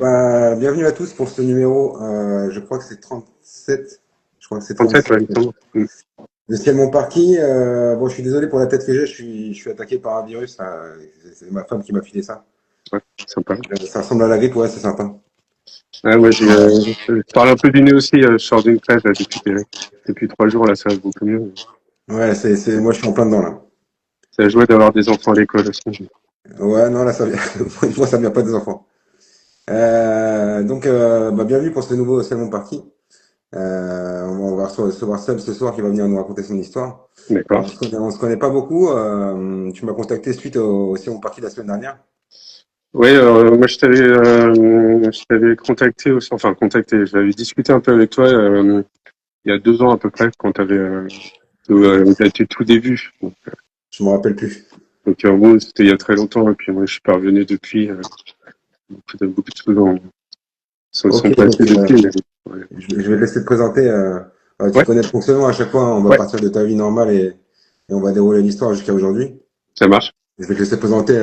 Bienvenue à tous pour ce numéro, je crois que c'est 37, je crois que c'est 37, 37 ouais, il me semble. de Ciel Montparky. Bon, je suis désolé pour la tête que j'ai, je suis attaqué par un virus, là. C'est ma femme qui m'a filé ça. Ouais, sympa. Ça ressemble à la grippe, ouais, c'est sympa. Ouais, moi, je parle un peu du nez aussi, je sors d'une crève, là, depuis 3 jours, là, ça va beaucoup mieux. Ouais, moi je suis en plein dedans, là. Ça joue d'avoir des enfants à l'école aussi. Ouais, non, là, ça vient, pour une fois, ça vient pas des enfants. Bienvenue pour ce nouveau Ciel Montparky. On va recevoir Seb ce soir qui va venir nous raconter son histoire. Alors, D'accord. on se connaît pas beaucoup. Tu m'as contacté suite au Ciel Montparky la semaine dernière. Ouais, moi, je t'avais contacté aussi, enfin, contacté, j'avais discuté un peu avec toi, il y a 2 ans à peu près, quand t'as été tout début. Je me rappelle plus. Donc, en gros, c'était il y a très longtemps, et puis moi, je suis pas revenu depuis, beaucoup de choses sont Ok, passées depuis, mais, ouais. je vais te laisser te présenter. Tu Ouais, connais le fonctionnement. À chaque fois, on va ouais, partir de ta vie normale et on va dérouler l'histoire jusqu'à aujourd'hui. ça marche. Je vais te laisser te présenter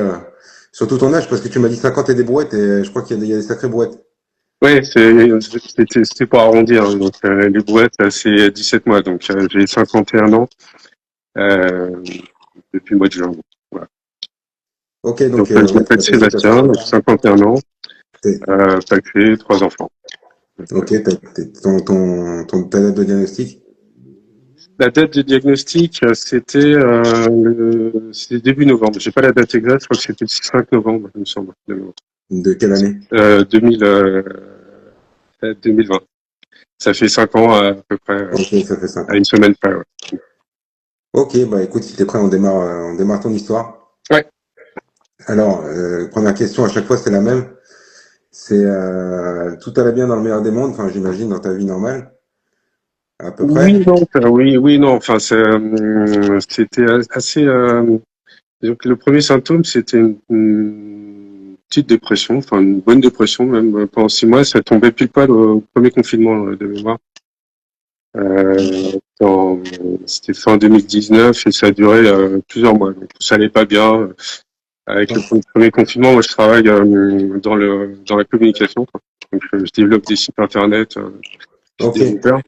surtout ton âge parce que tu m'as dit 50 et des brouettes et je crois qu'il y a des sacrées brouettes. Ouais, c'était pour arrondir, hein. Donc, les brouettes, c'est 17 mois. Donc, j'ai 51 ans euh, depuis le mois de juin. Voilà. Ok, Donc, donc je ouais, m'appelle Sébastien, donc 51 ans, t'es- paxé, 3 enfants. Donc, ok, ta date de diagnostic. la date de diagnostic, c'était début novembre. J'ai pas la date exacte, je crois que c'était le 5 novembre, il me semble. De quelle année? 2000, 2020. Ça fait 5 ans à peu près, Ok, ça fait 5 à ans. une semaine près. Ouais. Ok, bah écoute, si t'es prêt, on démarre ton histoire. Ouais. Alors, première question, à chaque fois, c'est la même. C'est tout allait bien dans le meilleur des mondes, enfin, j'imagine, dans ta vie normale, à peu Oui, près. non, oui, non. Enfin, c'était assez. Donc, le premier symptôme, c'était une petite dépression, enfin une bonne dépression même pendant 6 mois. Ça tombait pile poil au premier confinement de mémoire. C'était fin 2019 et ça a duré plusieurs mois. Donc, ça allait pas bien. Avec le premier confinement, moi, je travaille dans la communication, quoi. Donc, je développe des sites internet, je suis Ok, développeur.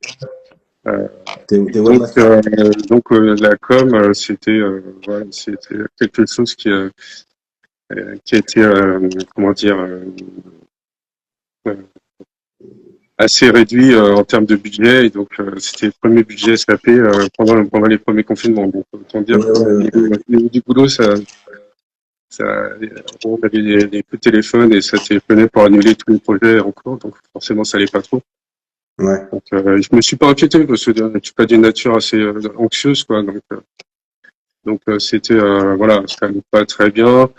Euh, t'es Donc, webmaster. la com, voilà, c'était quelque chose qui a été, comment dire, euh, assez réduit en termes de budget. Et donc, c'était le premier budget SAP pendant les premiers confinements. Donc, autant dire Ouais, que ouais, ouais. au niveau du boulot, on avait des coups de téléphone et ça téléphonait pour annuler tous les projets en cours. Donc, forcément, ça allait pas trop. Ouais. Donc, je me suis pas inquiété parce que je suis pas d'une nature assez anxieuse, quoi. Donc, c'était voilà, ça allait pas très bien.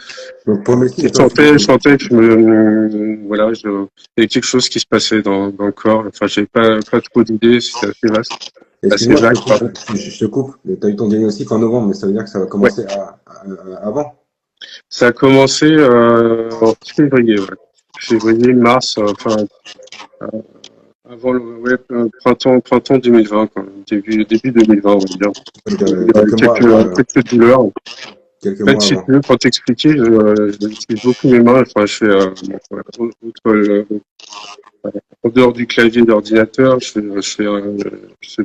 Donc, premier Je signe, toi, sentais que voilà, il y avait quelque chose qui se passait dans le corps. Enfin, j'avais pas trop d'idées. C'était assez vaste, assez excuse-moi, vague, pardon. je te coupe. T'as eu ton diagnostic en novembre, mais ça veut dire que ça va Ouais, commencer avant. ça a commencé en février, ouais. Février, mars, enfin avant printemps 2020, quoi. Début 2020, on va dire. Donc, Il y a quelques mois, quelques douleurs. En quelques fait, mois si tu avant. veux, pour t'expliquer, j'utilise beaucoup mes mains. Enfin, je fais, voilà, en dehors du clavier d'ordinateur, je fais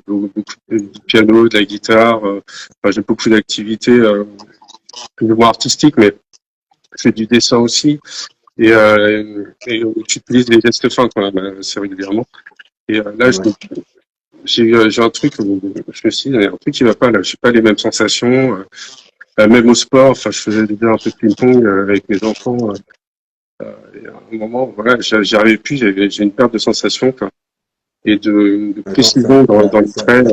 beaucoup du piano, de la guitare. Enfin, j'ai beaucoup d'activités plus ou moins artistiques, mais je fais du dessin aussi. Et j'utilise les gestes fins quand même assez régulièrement. Et là, Ouais. j'ai un truc où je me suis dit, il y a un truc qui va pas là. J'ai pas les mêmes sensations. Même au sport, enfin, je faisais déjà un peu de ping-pong avec mes enfants. Et à un moment, voilà, j'y arrivais plus. J'ai une perte de sensation, quoi, et de Attends, ça, précision dans le ça, trait.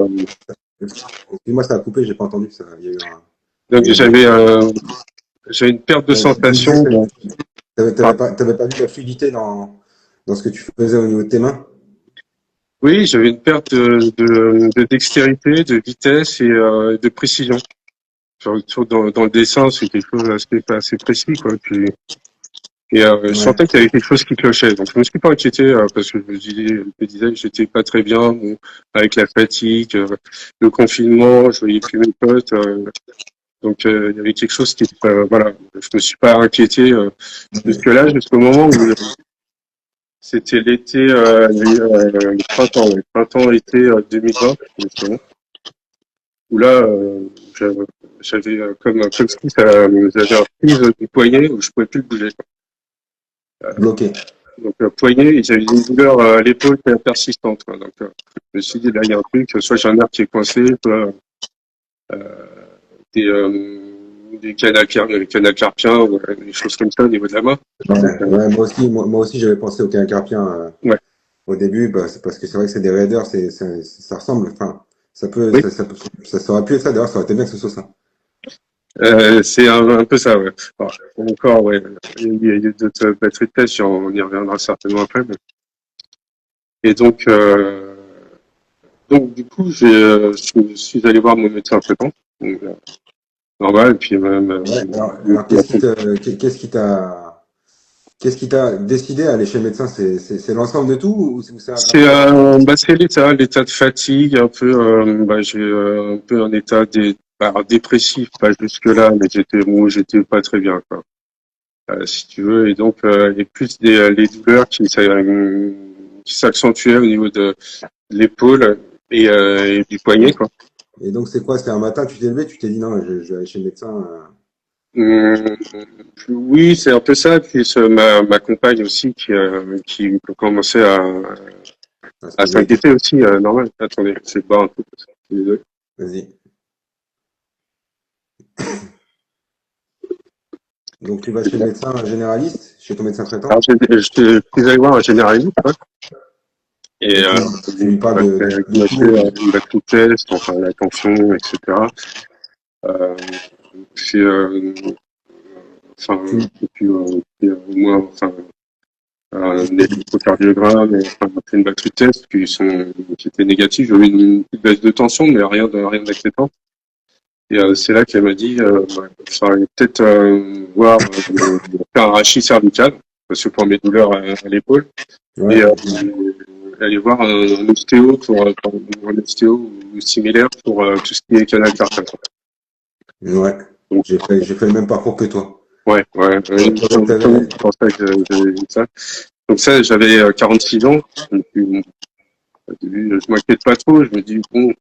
excuse-moi, ça a coupé, j'ai pas entendu ça. Donc Il y a eu j'avais une perte de tu disais sensation. que t'avais, Enfin, t'avais pas vu la fluidité dans ce que tu faisais au niveau de tes mains. oui, j'avais une perte de dextérité, de vitesse et de précision. Surtout dans le dessin, c'est quelque chose assez précis, quoi. Je Ouais. sentais qu'il y avait quelque chose qui clochait. Donc je me suis pas inquiété parce que je me disais que j'étais pas très bien, bon, avec la fatigue, le confinement, je voyais plus mes potes. Donc il y avait quelque chose qui, voilà, je me suis pas inquiété jusque là, jusqu'au moment où C'était l'été, le printemps, ouais. Printemps-été 2020, justement. Où là, j'avais comme si j'avais un prise du poignet où je pouvais plus le bouger. Bloqué. Donc poignet, et j'avais une douleur à l'épaule qui est persistante, quoi. Donc je me suis dit là il y a un truc, soit j'ai un nerf qui est coincé, soit des canals carpiens, ou des choses comme ça au niveau de la main. Ouais, Donc, ouais, moi aussi j'avais pensé au canal carpien ouais. au début, bah, c'est parce que c'est vrai que c'est des raideurs, ça ressemble, enfin, Oui, ça aurait pu être ça, d'ailleurs, ça aurait été bien que ce soit ça. c'est un peu ça, ouais. Alors, encore, ouais. Il y a d'autres batteries de test, on y reviendra certainement après. Et donc du coup, je suis allé voir mon médecin traitant. Donc, normal, et puis même, Ouais, alors qu'est-ce qui t'a décidé à aller chez le médecin? C'est l'ensemble de tout ou c'est c'est l'état de fatigue, un peu, j'ai un peu un état dépressif, pas jusque là, mais j'étais pas très bien, quoi. Si tu veux, et donc et plus les douleurs qui s'accentuaient au niveau de l'épaule et du poignet, quoi. Et donc c'est quoi? C'était un matin, tu t'es levé, tu t'es dit non, je vais aller chez le médecin. Hum, oui, c'est un peu ça. Puis ma compagne aussi qui commençait À se à poser. s'inquiéter aussi. Normal. Attendez, je vais boire un coup. Désolé. Vas-y. Donc tu vas chez le médecin généraliste, chez ton médecin Alors, traitant, je suis allé voir un généraliste, quoi, et et tu lui parles qui de m'a tout. fait une batterie de test, enfin la tension, etc. Euh, c'est enfin Tu, puis, au moins enfin un électrocardiogramme, et, enfin, fait une batterie de tests qui étaient négatifs. J'avais une petite baisse de tension, mais rien d'inquiétant. Et c'est là qu'elle m'a dit, il faudrait peut-être voir faire un rachis cervical, parce que pour mes douleurs à l'épaule, et ouais, aller voir un ostéo pour un ostéo ou similaire pour tout ce qui est canal carpien. ouais. Donc, J'ai fait le même parcours que toi. ouais, T'avais- c'est pour ça que j'avais dit ça. Donc ça, j'avais 46 ans. Donc, au début, je m'inquiète pas trop. Je me dis, bon,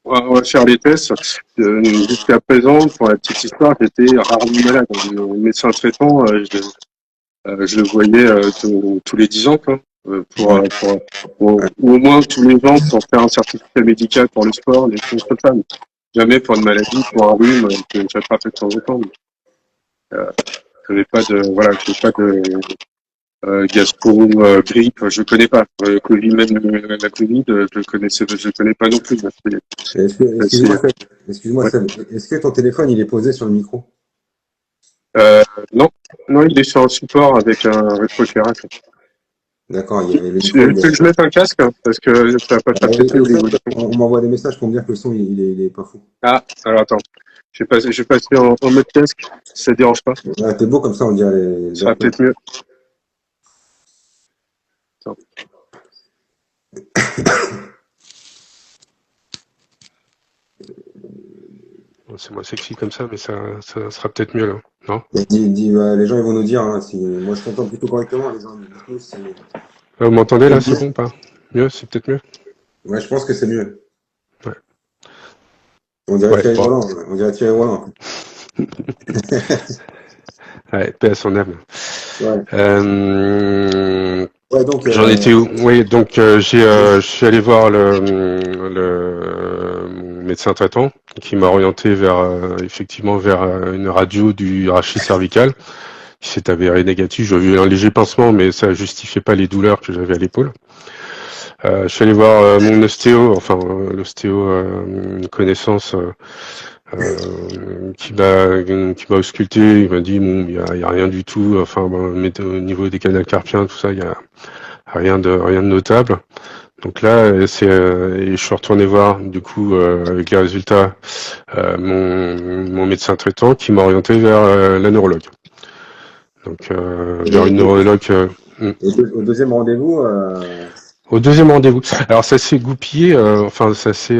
on va faire les tests. Jusqu'à présent, pour la petite histoire, j'étais rarement malade. Le médecin traitant, je le voyais tous les 10 ans, quoi. Ou au moins tous les ans pour faire un certificat médical pour le sport, des choses comme ça. Mais jamais pour une maladie, pour un rhume que j'attrape de temps en temps. Euh, j'avais pas de gastro, grippe, je connais pas. Covid, même la Covid, je connais pas non plus. Excuse-moi, C'est- excuse-moi, ouais. Seb, est-ce que ton téléphone il est posé sur le micro? Non, non, il est sur un support avec un rétroéclairage. D'accord, il y avait le Tu micro. veux que je mette un casque hein, parce que ça va pas Oui, s'afficher au niveau du son. on m'envoie des messages pour me dire que le son il est pas fou. Ah, alors attends. Je vais passer en mode casque. Si ça te dérange pas. Ouais, t'es beau comme ça, on dirait Ce les sera Apple. peut-être mieux. Attends. C'est moins sexy comme ça, mais ça sera peut-être mieux là. Non? Les gens ils vont nous dire hein, si moi je t'entends plutôt correctement, les gens dites-nous si. Vous m'entendez là? C'est bon, pas? Mieux? C'est peut-être mieux? Ouais, je pense que c'est mieux. Ouais. On dirait Ouais, Thierry bon. Roland, on dirait Thierry Roland. Ouais, paix à son âme. Ouais. Euh, Ouais, donc J'en étais où? Oui, donc je suis allé voir mon médecin traitant qui m'a orienté vers effectivement vers une radio du rachis cervical qui s'est avéré négatif. J'avais eu un léger pincement, mais ça justifiait pas les douleurs que j'avais à l'épaule. Je suis allé voir mon ostéo, enfin l'ostéo, une connaissance qui m'a ausculté. Il m'a dit bon, il y a rien du tout. Enfin, bon, mais au niveau des canaux carpiens, tout ça, il y a rien de notable. Donc là, et je suis retourné voir du coup avec les résultats mon médecin traitant qui m'a orienté vers la neurologue. Donc vers une et, neurologue. au deuxième rendez-vous, Au deuxième rendez-vous. Alors ça s'est goupillé, enfin ça s'est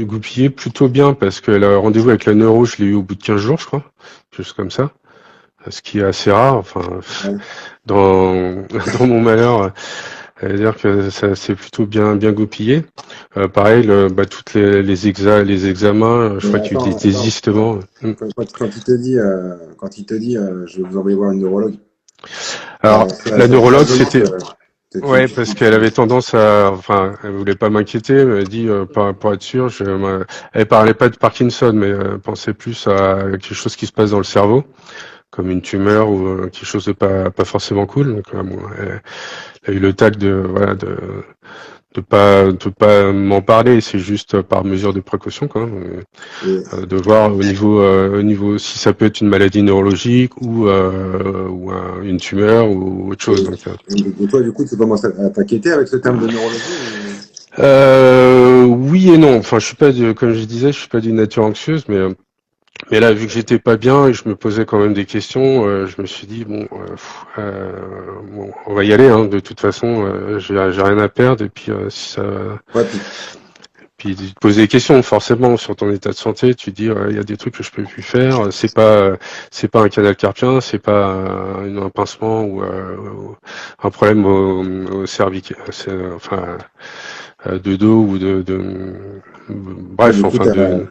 goupillé plutôt bien parce que le rendez-vous avec la neuro, je l'ai eu au bout de 15 jours, je crois, juste comme ça. ce qui est assez rare. Enfin, Ouais. dans dans mon malheur, c'est-à-dire que ça s'est plutôt bien goupillé. Pareil, toutes les examens, je Mais crois qu'il y a eu des attends, désistements. quand il te dit, je vais vous envoyer voir une neurologue, Alors, la c'est pas neurologue, violent c'était ouais, parce qu'elle tu- avait tendance à, enfin, elle voulait pas m'inquiéter, mais elle dit pour être sûre, elle parlait pas de Parkinson, mais elle pensait plus à quelque chose qui se passe dans le cerveau, comme une tumeur ou quelque chose de pas forcément cool. Donc, bon, elle a eu le tact de pas m'en parler. C'est juste par mesure de précaution, quoi. et, De voir au niveau si ça peut être une maladie neurologique ou une tumeur ou autre chose. Donc, et toi, du coup, tu commences à t'inquiéter avec ce terme de neurologie ou... oui et non. Enfin, je suis pas comme je disais, je suis pas d'une nature anxieuse, mais là, vu que j'étais pas bien et que je me posais quand même des questions, je me suis dit bon, on va y aller. Hein, de toute façon, j'ai rien à perdre. Et puis, si ça, Ouais, puis tu te poses des questions forcément sur ton état de santé. Tu te dis, il y a des trucs que je peux plus faire. C'est pas un canal carpien, c'est pas un pincement ou un problème au cervical, enfin de dos ou ouais, bref, du coup, enfin de.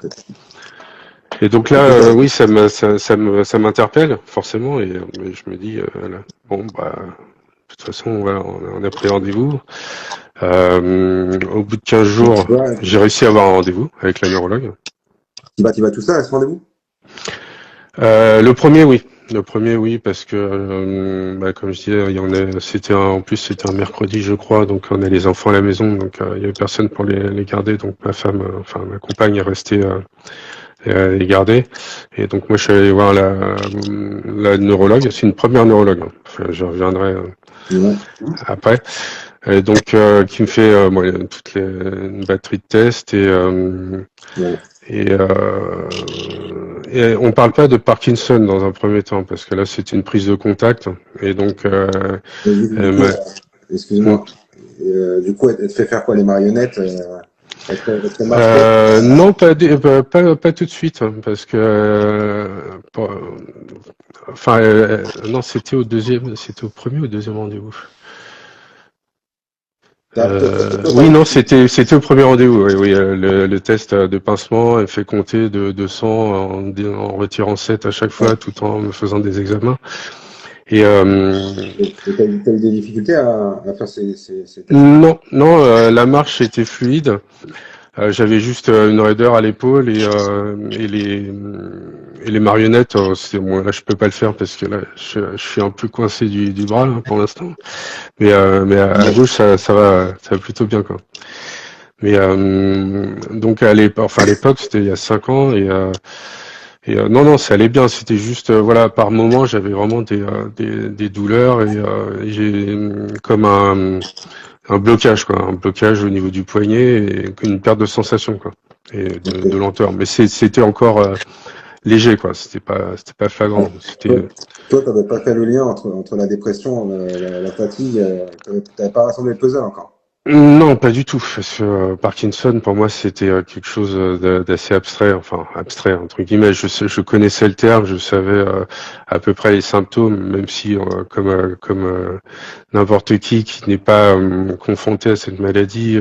Et donc là, du coup, oui, ça m'interpelle forcément, et je me dis, là, bon, bah, de toute façon, voilà, on a pris rendez-vous. Au bout de 15 jours, tu vois, j'ai réussi à avoir un rendez-vous avec la neurologue. tu vas tout ça à ce rendez-vous? Le premier, oui. Le premier, oui, parce que, comme je disais, en plus, c'était un mercredi, je crois, donc on a les enfants à la maison, donc il y avait personne pour les garder, donc ma femme, enfin ma compagne est restée les garder. Et donc moi, je suis allé voir la neurologue. C'est une première neurologue, hein. Enfin, je reviendrai Ouais. après. Et donc, qui me fait une batterie de tests Ouais. et, euh, et on parle pas de Parkinson dans un premier temps parce que là c'est une prise de contact et donc Et du elle coup, m'a- Hmm. excuse-moi. Du coup, elle te fait faire quoi, les marionnettes? Elle te fait marcher? Non, pas tout de suite, hein, parce que enfin non, c'était au premier ou au deuxième rendez-vous. Toi, Oui, non, c'était au premier rendez-vous. Oui, oui, le test de pincement, elle fait compter de 200 en retirant 7 à chaque fois, tout en me faisant des examens. Et t'as eu des difficultés à faire ces tests? non, non, la marche était fluide. J'avais juste une raideur à l'épaule et les marionnettes. Bon, là, je peux pas le faire parce que là, je suis un peu coincé du bras là, pour l'instant. Mais à gauche, ça va plutôt bien, quoi. Mais donc à l'époque, c'était il y a 5 ans et non, non, ça allait bien. C'était juste, voilà, par moment, j'avais vraiment des douleurs et j'ai comme un blocage, quoi, un blocage au niveau du poignet et une perte de sensation, quoi, et de lenteur. Mais c'était encore léger, quoi. C'était pas flagrant. Toi, C'était toi, t'avais pas fait le lien entre la dépression, la fatigue, t'avais pas rassemblé le puzzle encore. Non, pas du tout. Parce que Parkinson, pour moi, c'était quelque chose d'assez abstrait, enfin abstrait entre guillemets. Je connaissais le terme, je savais à peu près les symptômes, même si comme n'importe qui n'est pas confronté à cette maladie,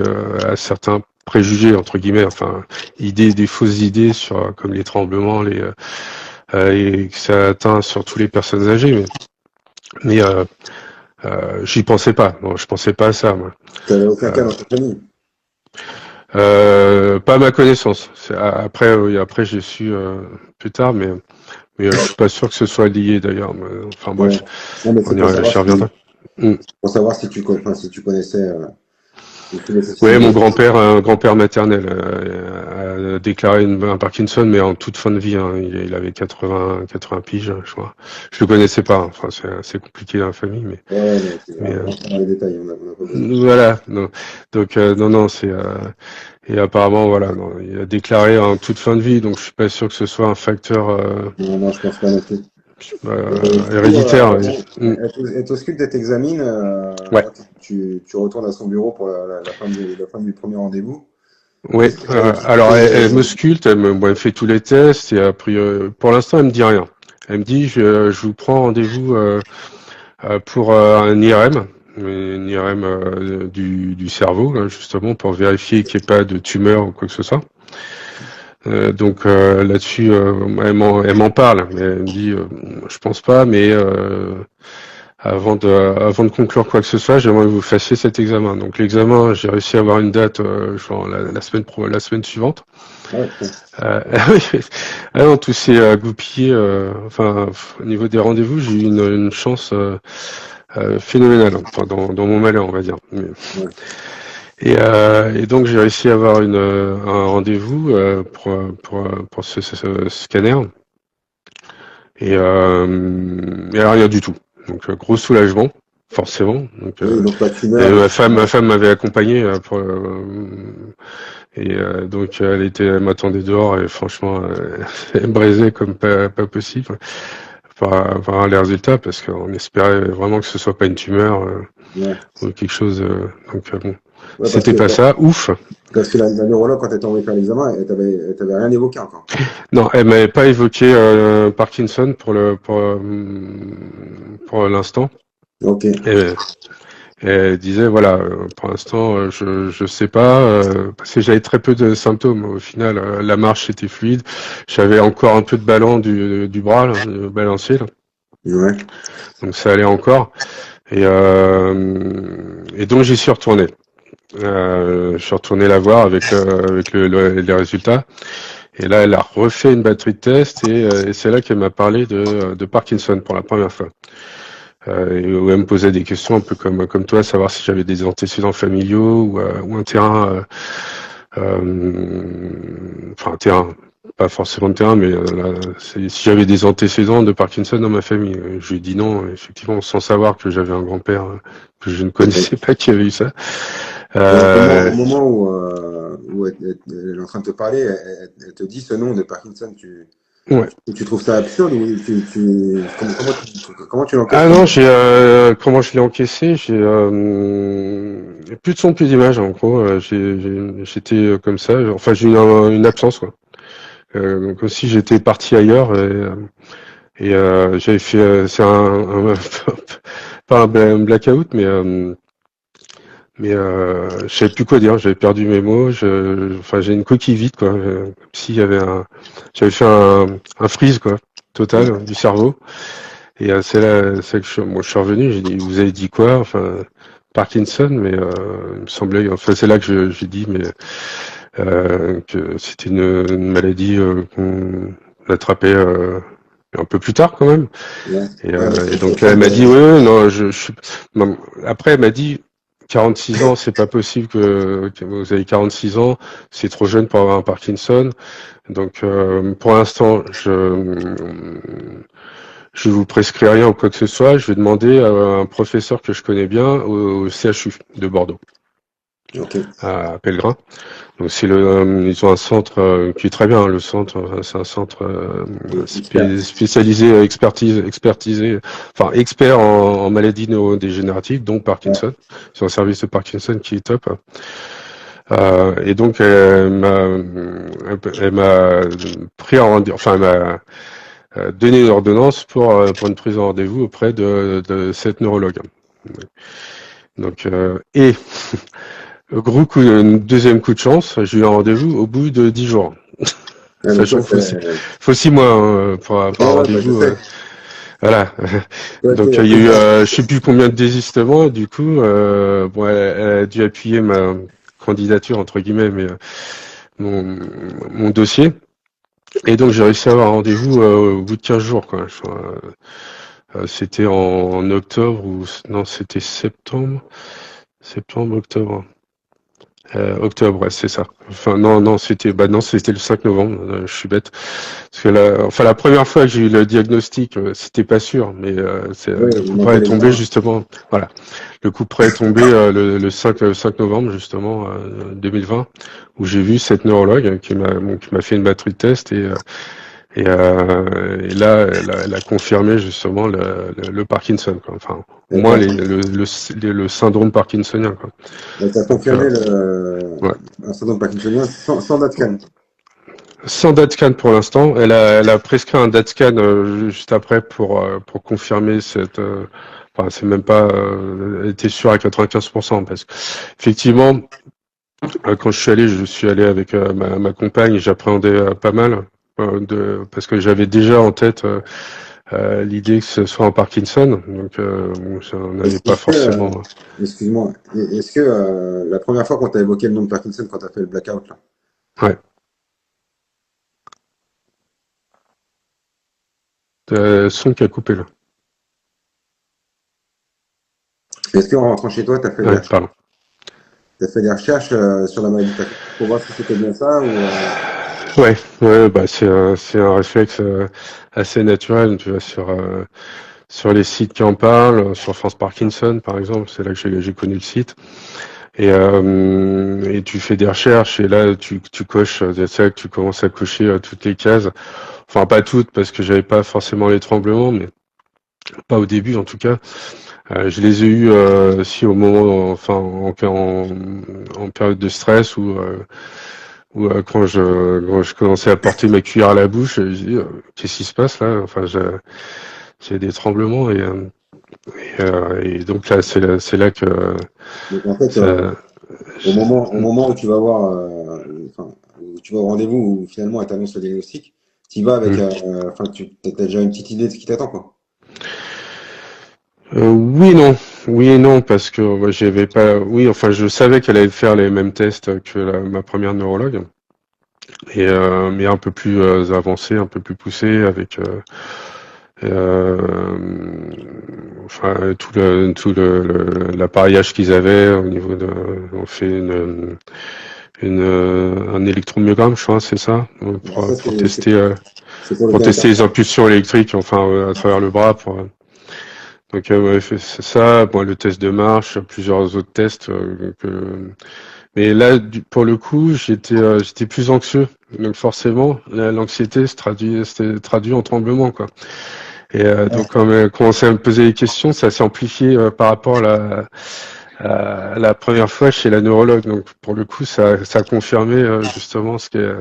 a certains préjugés entre guillemets, enfin des fausses idées sur comme les tremblements, et que ça atteint surtout les personnes âgées. Mais j'y pensais pas. Non, je pensais pas à ça, moi. T'avais aucun cas Euh, dans ta famille. Pas à ma connaissance. Après, oui, après j'ai su plus tard, mais je suis pas sûr que ce soit lié d'ailleurs. Enfin Ouais. bref, Non, mais c'est j'y reviendrai. Mm. pour savoir si si tu connaissais, si tu connaissais Ouais, mon suffisamment. grand-père maternel a déclaré un Parkinson, mais en toute fin de vie. Hein. Il avait 80 piges, je crois. Je le connaissais pas. Hein. Enfin, c'est compliqué dans la famille, mais Ouais, ouais, mais mais on rentre dans les détails, on a pas besoin. voilà. Non. Donc non, non, c'est et apparemment voilà, non, il a déclaré en toute fin de vie, donc je suis pas sûr que ce soit un facteur Non, non, je pense pas non plus. Du coup, héréditaire. Mm. elle t'ausculte, elle t'examine, Ouais. là, tu retournes à son bureau pour la fin du premier rendez-vous. Ouais. Alors elle me sculpte, bon, elle fait tous les tests et après, pour l'instant elle me dit rien. Elle me dit, je vous prends rendez-vous pour un IRM, une IRM du cerveau, là, justement, pour vérifier qu'il n'y ait pas de tumeur ou quoi que ce soit. Donc là-dessus, elle m'en parle, mais elle me dit, je pense pas, mais avant de conclure quoi que ce soit, j'aimerais que vous fassiez cet examen. Donc l'examen, j'ai réussi à avoir une date, genre la semaine suivante. Ouais, putain. Oui, ah non, tout s'est goupillé. Enfin, au niveau des rendez-vous, j'ai eu une chance phénoménale, enfin, dans mon malheur, on va dire. Ouais. Et donc j'ai réussi à avoir un rendez-vous pour ce scanner et rien du tout. Donc gros soulagement, forcément. Donc Oui, donc pas de et fumeur, donc ma femme m'avait accompagné donc elle m'attendait dehors et franchement elle me braisait comme pas possible par les résultats parce qu'on espérait vraiment que ce soit pas une tumeur ouais. ou quelque chose. Donc bon, Ouais, c'était pas ça. Ouf. parce que la neurologue, quand elle t'a envoyé faire l'examen, elle t'avait rien évoqué encore. Non, elle m'avait pas évoqué Parkinson pour l'instant. Ok. Et elle disait voilà, pour l'instant je sais pas parce que j'avais très peu de symptômes. Au final, la marche était fluide. J'avais encore un peu de ballon du bras, là, le balancier, là. Ouais. Donc ça allait encore. Et donc j'y suis retourné. Je suis retourné la voir avec les résultats. Et là, elle a refait une batterie de tests et c'est là qu'elle m'a parlé de Parkinson pour la première fois. Et où elle me posait des questions un peu comme toi, savoir si j'avais des antécédents familiaux ou un terrain, enfin un terrain, pas forcément de terrain, mais si j'avais des antécédents de Parkinson dans ma famille. Je lui ai dit non, effectivement, sans savoir que j'avais un grand-père que je ne connaissais pas qui avait eu ça. Et Euh, au moment où elle est en train de te parler, elle te dit ce nom de Parkinson, ouais. tu trouves ça absurde ou comment tu l'encaisses Ah non, comme. j'ai comment je l'ai encaissé, j'ai plus de son, plus d'image en gros. J'étais comme ça. Enfin, j'ai eu une absence quoi. Comme si j'étais parti ailleurs j'avais fait c'est pas un blackout, mais je savais plus quoi dire. J'avais perdu mes mots. Enfin, j'ai une coquille vide quoi. Comme s'il y avait j'avais fait un freeze quoi, total du cerveau. Et c'est là que moi, je suis revenu, j'ai dit, vous avez dit quoi? Enfin, Parkinson, mais il me semblait, enfin, c'est là que j'ai dit, mais que c'était une maladie qu'on attrapait un peu plus tard quand même. Ouais. Ouais, mais Et c'est donc ça là, elle m'a dit, que. ouais, non, non. Après, elle m'a dit, 46 ans, c'est pas possible que vous avez 46 ans, c'est trop jeune pour avoir un Parkinson. Donc, pour l'instant, je vous prescris rien ou quoi que ce soit. Je vais demander à un professeur que je connais bien au CHU de Bordeaux, Ok. à Pellegrin. Donc ils ont un centre qui est très bien. Le centre, c'est un centre Expert. spécialisé, expertisé, enfin expert en maladies neurodégénératives, dont Ouais. Parkinson. C'est un service de Parkinson qui est top. Et donc elle m'a pris en rendez-vous, enfin elle m'a donné une ordonnance pour une prise en rendez-vous auprès de cette neurologue. Donc, gros coup, un deuxième coup de chance, j'ai eu un rendez-vous au bout de 10 jours. Ouais, mais toi, Sachant qu'il faut 6 mois pour un ouais, bah, je rendez-vous. sais. Voilà. Toi, Donc il y a t'es eu pas. je sais plus combien de désistements. Du coup, bon, elle a dû appuyer ma candidature entre guillemets, mais mon, mon dossier. Et donc j'ai réussi à avoir un rendez-vous au bout de 15 jours. Quoi. C'était en octobre ou non, c'était septembre, octobre. Octobre, ouais, c'est ça. Enfin non, c'était le 5 novembre. Je suis bête. Parce que la première fois que j'ai eu le diagnostic, c'était pas sûr, mais Oui, le il coup près manquait est tombé l'examen. justement. Voilà, le coup près est tombé le 5 novembre justement 2020, où j'ai vu cette neurologue qui m'a fait une batterie de tests et là, elle a confirmé justement le Parkinson, quoi. Enfin, au moins D'accord. le syndrome parkinsonien, quoi. Donc, tu as Donc, confirmé ouais. un syndrome parkinsonien sans date calme. Sans DAT-scan pour l'instant. Elle a prescrit un DAT-scan juste après pour confirmer cette. Enfin, c'est même pas. Elle était sûre à 95% parce que effectivement, quand je suis allé avec ma compagne, j'appréhendais pas mal parce que j'avais déjà en tête l'idée que ce soit en Parkinson, donc bon, ça n'avait pas Est-ce que, forcément. excuse-moi, est-ce que la première fois qu'on t'a évoqué le nom de Parkinson quand t'as fait le blackout là, Ouais. Son qui a coupé là. est-ce qu'en rentrant chez toi, Ouais, pardon. t'as fait des recherches sur la maladie de Parkinson pour voir si c'était bien ça ou Ouais, bah c'est un réflexe assez naturel. Tu vois sur les sites qui en parlent, sur France Parkinson par exemple, c'est là que j'ai connu le site. Et tu fais des recherches et là tu coches, c'est vrai que tu commences à cocher toutes les cases. Enfin pas toutes parce que j'avais pas forcément les tremblements, mais pas au début en tout cas. Je les ai eus si au moment, enfin en période de stress ou quand je commençais à porter ma cuillère à la bouche, je dis qu'est-ce qui se passe là? Enfin j'ai des tremblements et donc là c'est là que donc en fait ça. au moment où tu vas voir, enfin, où tu vas au rendez-vous où finalement elle t'annonce le diagnostic, tu y vas avec, Hmm. enfin, tu as déjà une petite idée de ce qui t'attend, quoi. Oui et non parce que moi, j'avais pas. Oui, enfin je savais qu'elle allait faire les mêmes tests que ma première neurologue mais un peu plus avancé, un peu plus poussé avec enfin l'appareillage qu'ils avaient au niveau de. On fait un électromyogramme, je crois, c'est ça, Alors ça, c'est pour le pour caractère. tester les impulsions électriques, enfin à travers le bras pour. Donc ouais, c'est ça, bon, le test de marche, plusieurs autres tests mais là pour le coup, j'étais plus anxieux. Donc forcément, l'anxiété c'était traduit en tremblement quoi. Et donc quand on commençait à me poser des questions, ça s'est amplifié par rapport à la première fois chez la neurologue. Donc pour le coup, ça a confirmé justement ce qui est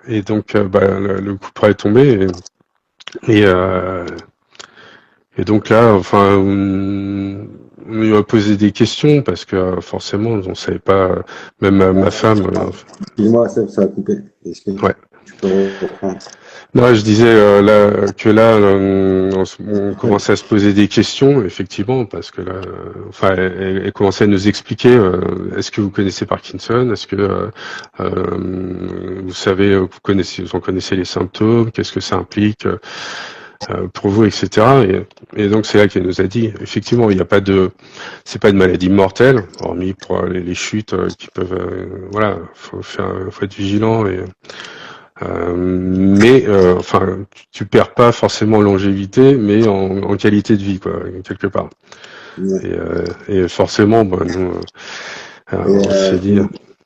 et donc bah, le coup pourrait tomber et, euh, et donc là, enfin, on lui a posé des questions parce que forcément, on savait pas, même ma femme, Excuse-moi, ça a coupé. Est-ce que ouais. tu peux reprendre? Non, je disais on commençait à se poser des questions, effectivement, parce que là, enfin, elle commençait à nous expliquer, est-ce que vous connaissez Parkinson, est-ce que vous savez, vous en connaissez les symptômes, qu'est-ce que ça implique pour vous, etc. Et donc c'est là qu'elle nous a dit, effectivement, il n'y a pas de, c'est pas une maladie mortelle, hormis pour les chutes qui peuvent, voilà, faut être vigilant mais enfin, tu perds pas forcément en longévité, mais en qualité de vie, quoi, quelque part. Ouais. Et forcément, ben, nous, Et on s'est dit,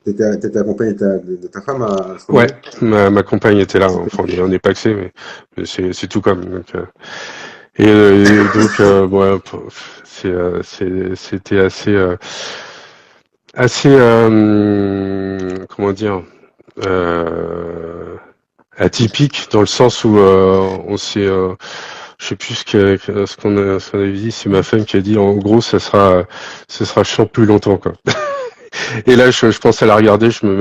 t'étais accompagné de ta femme à ce ouais, rendez-vous? ma compagne était là, enfin, on n'est pas axé, mais c'est tout comme. Donc, et donc, ouais, c'était assez, comment dire, euh, atypique dans le sens où on s'est je sais plus ce qu'on avait dit, c'est ma femme qui a dit en gros ce sera chiant plus longtemps quoi. Et là je pense à la regarder, je me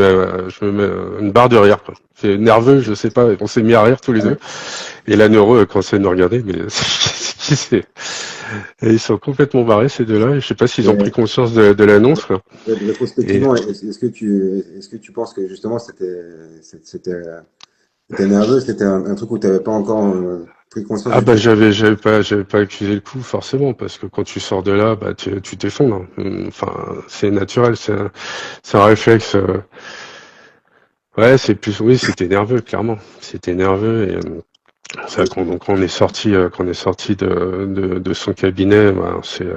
mets une barre de rire quoi. C'est nerveux, je sais pas, on s'est mis à rire tous les deux. Et la neuro commençait à nous regarder, mais c'est qui c'est. Et ils sont complètement barrés ces deux-là, et je sais pas s'ils ont pris Et conscience de l'annonce quoi. Et rétrospectivement, est-ce que tu penses que justement c'était nerveux, c'était un truc où tu n'avais pas encore pris conscience ah du bah truc? j'avais pas accusé le coup forcément parce que quand tu sors de là bah tu t'effondres. Enfin c'est naturel, c'est un réflexe. Ouais c'est plus oui c'était nerveux clairement c'était nerveux et ça quand on est sorti de son cabinet bah, c'est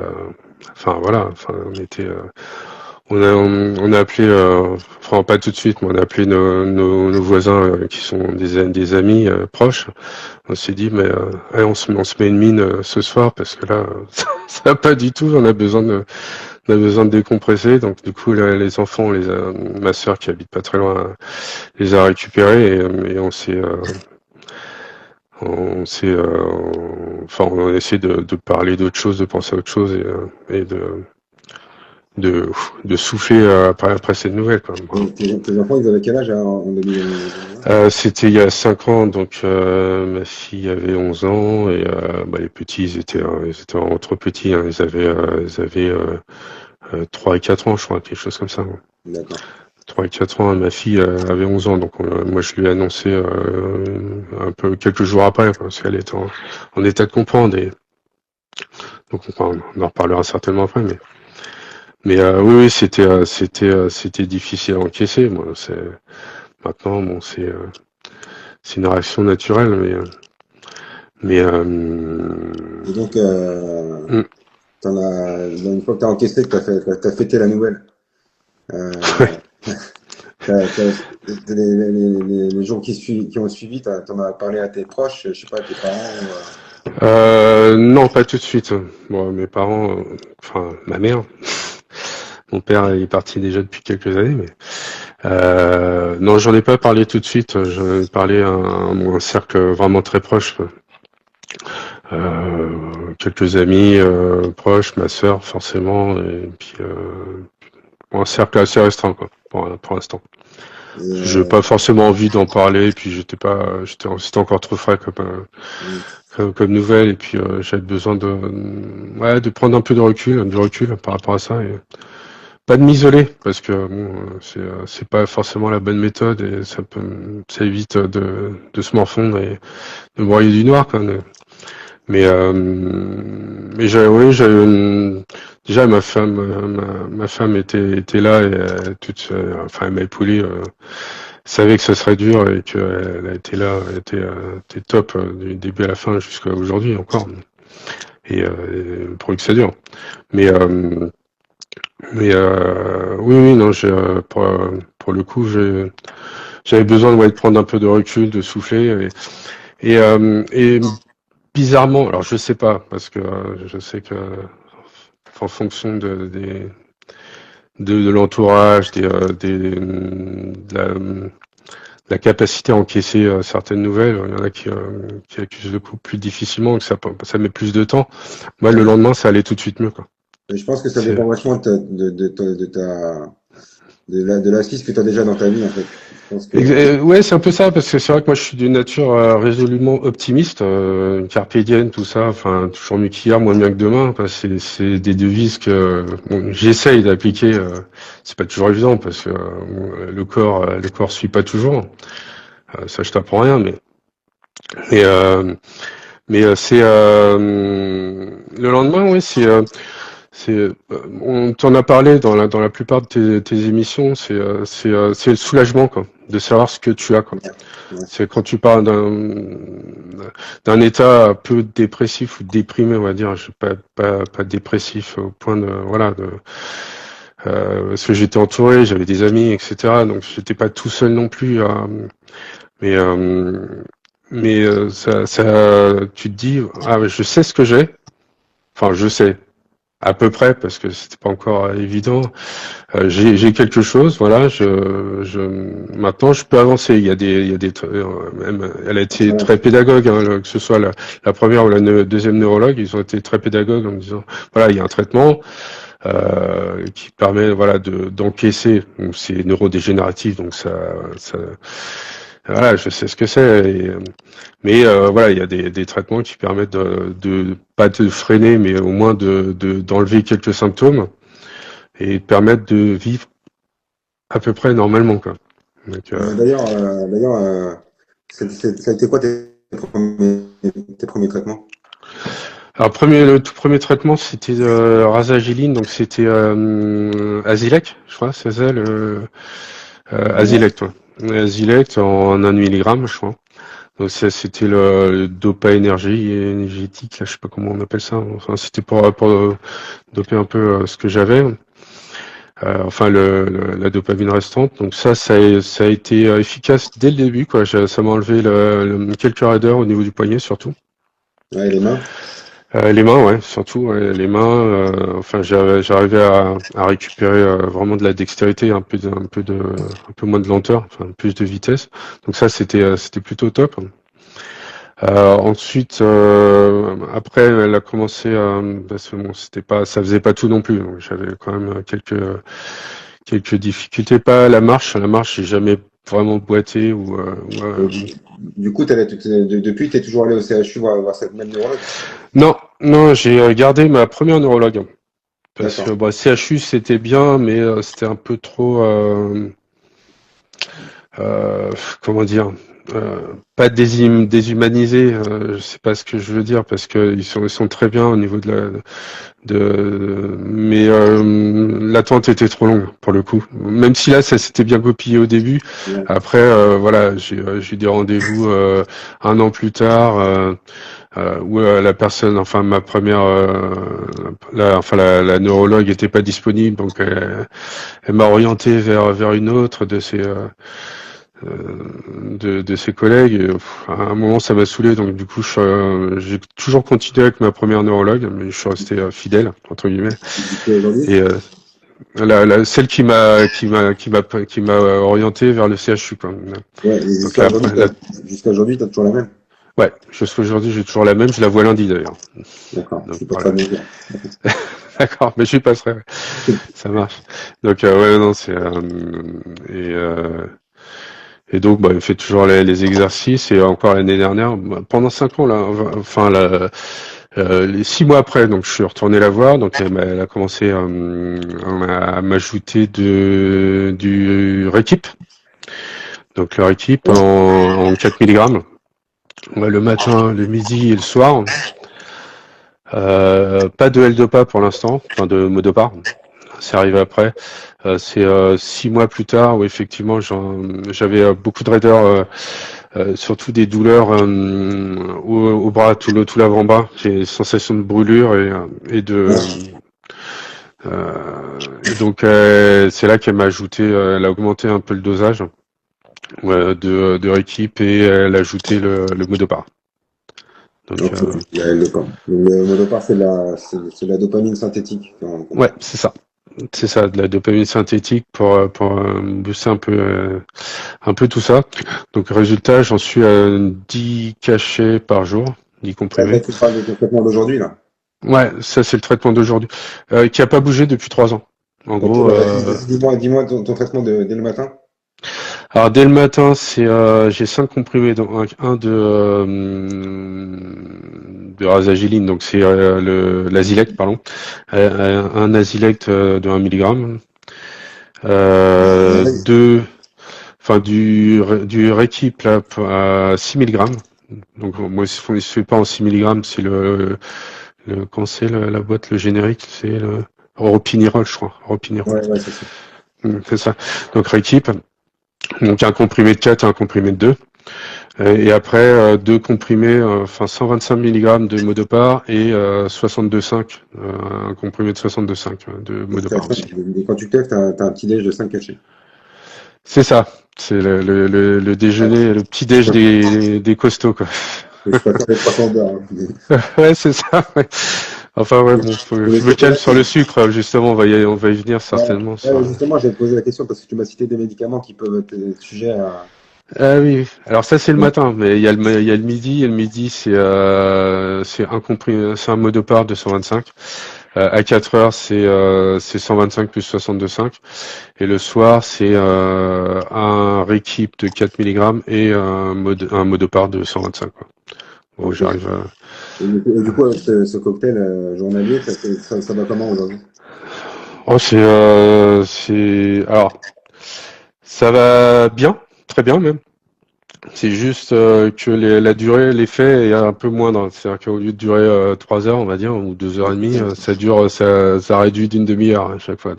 enfin voilà enfin on était on a appelé, enfin pas tout de suite, mais on a appelé nos voisins qui sont des amis proches. On s'est dit, mais allez, on se met une mine ce soir parce que là, ça va pas du tout. On a besoin on avait besoin de décompresser. Donc du coup, les enfants, ma sœur qui habite pas très loin, les a récupérés et enfin, on a essayé de parler d'autre chose, de penser à autre chose et de, de souffler après cette nouvelle, quoi. Et tes enfants, ils avaient quel âge en 2020? C'était il y a 5 ans, donc ma fille avait 11 ans et les petits, ils étaient vraiment trop petits, hein. Ils avaient 3 et 4 ans, je crois, quelque chose comme ça. D'accord. 3 et 4 ans, et ma fille avait 11 ans, donc moi je lui ai annoncé un peu quelques jours après, parce qu'elle était en état de comprendre, et donc on en reparlera certainement après, mais oui, c'était difficile à encaisser. Moi, maintenant, bon, c'est une réaction naturelle, mais Et donc, mm. une fois que tu as encaissé, que tu as fêté la nouvelle, euh, les jours qui ont suivi, t'en as parlé à tes proches, je sais pas, à tes parents. Non, pas tout de suite. Bon, mes parents, enfin ma mère, mon père est parti déjà depuis quelques années, mais non, j'en ai pas parlé tout de suite. J'en ai parlé à un cercle vraiment très proche. Quelques amis proches, ma sœur forcément, et puis un cercle assez restreint, quoi, pour l'instant. Et, J'ai pas forcément envie d'en parler, puis c'était encore trop frais comme nouvelle, et puis j'avais besoin de prendre un peu de recul par rapport à ça, et pas de m'isoler, parce que bon, c'est pas forcément la bonne méthode, et ça évite de se morfondre et de broyer du noir, quoi. Mais déjà ma femme était là et enfin elle m'a épaulé, savait que ce serait dur et qu'elle a été là, était top du début à la fin jusqu'à aujourd'hui encore. Et pour que ça dure. Mais oui, non, pour le coup, j'avais besoin de prendre un peu de recul, de souffler et bizarrement, alors je sais pas, parce que je sais que en fonction de l'entourage, de la capacité à encaisser certaines nouvelles, il y en a qui accusent le coup plus difficilement, que ça met plus de temps. Moi, le lendemain, ça allait tout de suite mieux, quoi. je pense que ça C'est, dépend vachement de l'assise que tu as déjà dans ta vie, en fait. Je pense que, Ouais, c'est un peu ça, parce que c'est vrai que moi je suis d'une nature résolument optimiste, carpe diem, tout ça, enfin toujours mieux qu'hier, moins bien que demain. Enfin, c'est des devises que bon, j'essaye d'appliquer. C'est pas toujours évident parce que le corps suit pas toujours. Ça je t'apprends rien, mais c'est le lendemain, oui, on t'en a parlé dans la plupart de tes émissions. C'est le soulagement, quoi, de savoir ce que tu as, quoi. ouais. C'est quand tu parles d'un état un peu dépressif ou déprimé, on va dire. Je suis pas dépressif au point de voilà parce que j'étais entouré, j'avais des amis, etc. Donc j'étais pas tout seul non plus. Mais tu te dis je sais ce que j'ai. Enfin, je sais à peu près parce que c'était pas encore évident. J'ai quelque chose, voilà. Maintenant je peux avancer. Il y a des même, elle a été Ouais. très pédagogue, hein, que ce soit la première ou la deuxième neurologue, ils ont été très pédagogues en me disant voilà, il y a un traitement qui permet voilà d'encaisser. Bon, c'est neurodégénératif, donc ça voilà, je sais ce que c'est. Mais voilà, il y a des traitements qui permettent de pas de freiner, mais au moins d'enlever quelques symptômes et de permettre de vivre à peu près normalement, quoi. Donc, Ça a été quoi tes premiers traitements? alors le tout premier traitement, c'était Rasagiline, donc c'était Azilec, je crois, c'est ça Ouais. Azilec, toi. Azilec en 1 milligramme, je crois. Donc ça, c'était le dopa énergétique, là, je sais pas comment on appelle ça. Enfin, c'était pour doper un peu ce que j'avais. Enfin la dopamine restante. Donc ça a été efficace dès le début, quoi. Ça m'a enlevé quelques raideurs au niveau du poignet surtout. Ouais, les mains. Les mains, ouais, surtout ouais, les mains. Enfin, j'arrivais à récupérer vraiment de la dextérité, un peu moins de lenteur, enfin plus de vitesse. Donc ça, c'était plutôt top. Ensuite, après, elle a commencé parce que bon, c'était pas, ça faisait pas tout non plus. Donc j'avais quand même quelques difficultés. Pas à la marche. À la marche, j'ai jamais vraiment boité Et du coup, depuis, tu es toujours allé au CHU voir cette même neurologue? non, non, j'ai gardé ma première neurologue. Parce que D'accord. bah, CHU c'était bien, mais c'était un peu trop, comment dire, pas déshumanisé. Je sais pas ce que je veux dire parce que ils sont très bien au niveau mais l'attente était trop longue pour le coup. Même si là ça s'était bien goupillé au début. Ouais. Après, voilà, j'ai des rendez-vous un an plus tard. Où la personne, enfin ma première, la neurologue était pas disponible, donc elle m'a orienté vers une autre de ses collègues. Et, à un moment, ça m'a saoulé, donc du coup, j'ai toujours continué avec ma première neurologue, mais je suis resté fidèle entre guillemets. Du coup, aujourd'hui? Et celle qui m'a orienté vers le CHU, quoi. Ouais, et Donc là, après, jusqu'à aujourd'hui, t'as toujours la même? ouais, jusqu'à aujourd'hui, j'ai toujours la même. Je la vois lundi d'ailleurs. D'accord, Donc je peux voilà. pas me dire. D'accord, mais j'y passerai. Ouais. Ça marche. Donc ouais, non, c'est et euh, et donc bah, il fait toujours les exercices et encore l'année dernière, bah, pendant 5 ans là, enfin les 6 mois après, donc je suis retourné la voir, donc elle a commencé à m'ajouter du Rékip, donc le Rékip Ouais, en 4 milligrammes, ouais, le matin, le midi et le soir. Pas de L-Dopa pour l'instant, enfin de Modopa. C'est arrivé après. C'est 6 mois plus tard où effectivement j'avais beaucoup de raideurs, surtout des douleurs au bras, tout l'avant-bras. J'ai des sensations de brûlure et donc c'est là qu'elle m'a ajouté, elle a augmenté un peu le dosage de Rékip et elle a ajouté le Modopar. Donc ok, il y a le pas. Le Modopar, c'est de la dopamine synthétique qu'on ouais, prend. c'est ça. C'est ça, de la dopamine synthétique pour booster un peu tout ça. Donc résultat, j'en suis à 10 cachets par jour, 10 Là, comprimés. tu parles de ton traitement d'aujourd'hui, là. Ouais, ça c'est le traitement d'aujourd'hui, qui a pas bougé depuis 3 ans. En Ok, gros, bah vas-y, dis-moi ton traitement dès le matin. alors dès le matin, j'ai 5 comprimés, dont un de Razagiline, donc c'est l'Azilect, pardon, un Azilect de 1 milligramme, Ouais, deux, enfin du Rékip là à 6 milligrammes. Donc moi, il se fait pas en 6 milligrammes, c'est comment c'est la boîte, le générique, c'est le Ropinirol, je crois. Ropinirol. ouais, c'est ça. C'est ça. Donc Rékip. Donc un comprimé de 4 et un comprimé de 2. Et après, deux comprimés, enfin 125 mg de Modopar et 62,5, un comprimé de 62,5 de Et Modopar aussi. quand tu te lèves, t'as un petit déj de 5 cachets. C'est ça. C'est le déjeuner, le petit déj des costauds, quoi. Je suis pas sûr d'être 300 d'heures. Ouais, c'est ça. Ouais. Enfin, ouais, bon, Je voulais je te me poser calme la sur le question. sucre, justement, on va y venir certainement Ouais, sur. justement, j'allais te poser la question parce que tu m'as cité des médicaments qui peuvent être sujets à. Ah oui, alors ça c'est le Ouais, matin, mais il y a le midi, et le midi c'est un Modopar de 125. À 4 heures c'est 125 plus 62,5 et le soir c'est un Rékip de 4 milligrammes et un Modopar de 125 quoi. Bon, ok. j'arrive Et du coup, avec ce cocktail journalier, ça va comment aujourd'hui? Oh c'est alors ça va bien, très bien même. C'est juste que la durée, l'effet est un peu moindre. C'est-à-dire qu'au lieu de durer 3 heures, on va dire, ou 2 heures et demie, ça réduit d'une demi-heure à chaque fois.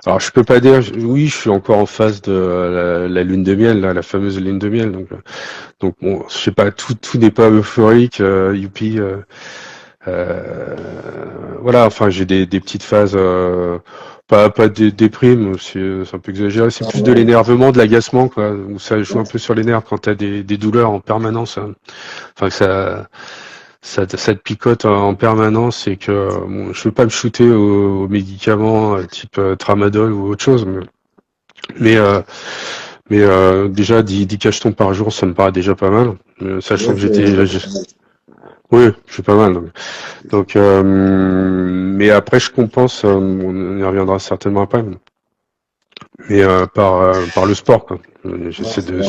Alors je peux pas dire, oui, je suis encore en phase de la lune de miel, là, la fameuse lune de miel. Donc bon, je sais pas, tout n'est pas euphorique, youpi. Euh, voilà, enfin j'ai des petites phases, pas des déprimes, c'est un peu exagéré, c'est Ah, plus de ouais, l'énervement, de l'agacement, quoi, où ça joue un ouais. peu sur les nerfs quand t'as des douleurs en permanence, hein. Enfin que ça te picote en permanence et que bon, je veux pas me shooter aux médicaments type tramadol ou autre chose, mais, euh, mais déjà 10 cachetons par jour, ça me paraît déjà pas mal, sachant Ouais, que ouais, c'est pas mal. oui, c'est pas mal. Donc, mais après je compense, on y reviendra certainement après, mais par le sport, quoi. Ouais, J'essaie c'est vrai,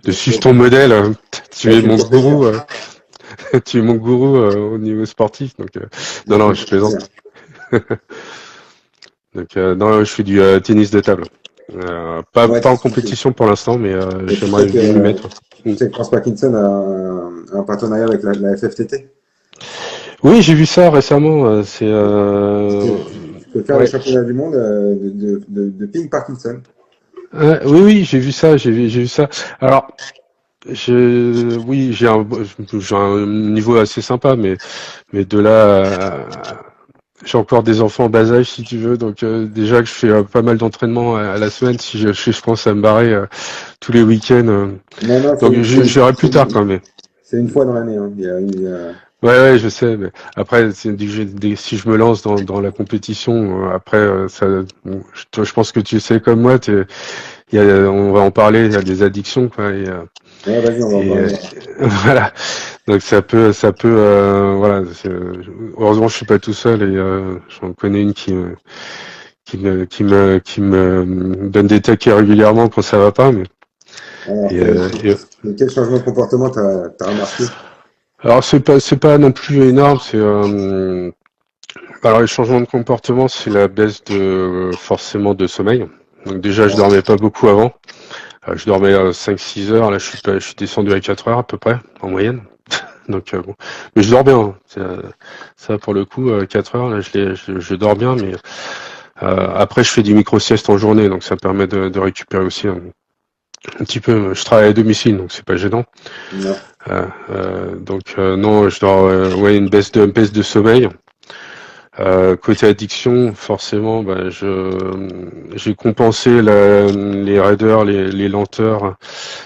de le suivre sport, ton modèle. Tu ouais, es c'est le mon professeur. gourou, tu es mon gourou au niveau sportif. Donc, non, Ouais, c'est non, le je professeur. plaisante. Donc, non, je fais du tennis de table. Ouais, Pas c'est en ce que je fais. compétition pour l'instant, mais Et j'aimerais m'y mettre. Mm. tu sais que Franz Parkinson a un partenariat avec la FFTT. Oui, j'ai vu ça récemment. Tu peux faire les Ouais. championnats du monde de ping Parkinson. Oui, oui, j'ai vu ça, j'ai vu ça. Alors, oui, j'ai un niveau assez sympa, mais de là, j'ai encore des enfants en bas âge, si tu veux. Donc déjà que je fais pas mal d'entraînements à la semaine, si je pense à me barrer tous les week-ends. Non, non, Donc j'irai plus tard quand même. c'est une fois dans l'année, hein. Ouais, ouais, je sais. Mais après, si je me lance dans la compétition, après, bon, je pense que tu sais comme moi, on va en parler. Il y a des addictions, quoi. Ouais, vas-y, on va en Et parler. voilà. Donc voilà. Heureusement, je suis pas tout seul et j'en connais une qui me donne des taquets régulièrement quand ça va pas. Alors, Et, euh, et- quel changement de comportement t'as remarqué? alors c'est pas non plus énorme. Alors les changements de comportement, c'est la baisse de forcément de sommeil. Donc déjà, je Ouais, dormais pas beaucoup avant. Je dormais 5-6 heures. Là, je suis descendu à 4 heures à peu près en moyenne. Donc bon, mais je dors bien, hein. Ça pour le coup, 4 heures là, je dors bien, mais après je fais du micro sieste en journée, donc ça permet de récupérer aussi un petit peu. Je travaille à domicile, donc c'est pas gênant. non. Donc non, je dors ouais une baisse de sommeil. Côté addiction, forcément, bah, j'ai compensé les raideurs, les lenteurs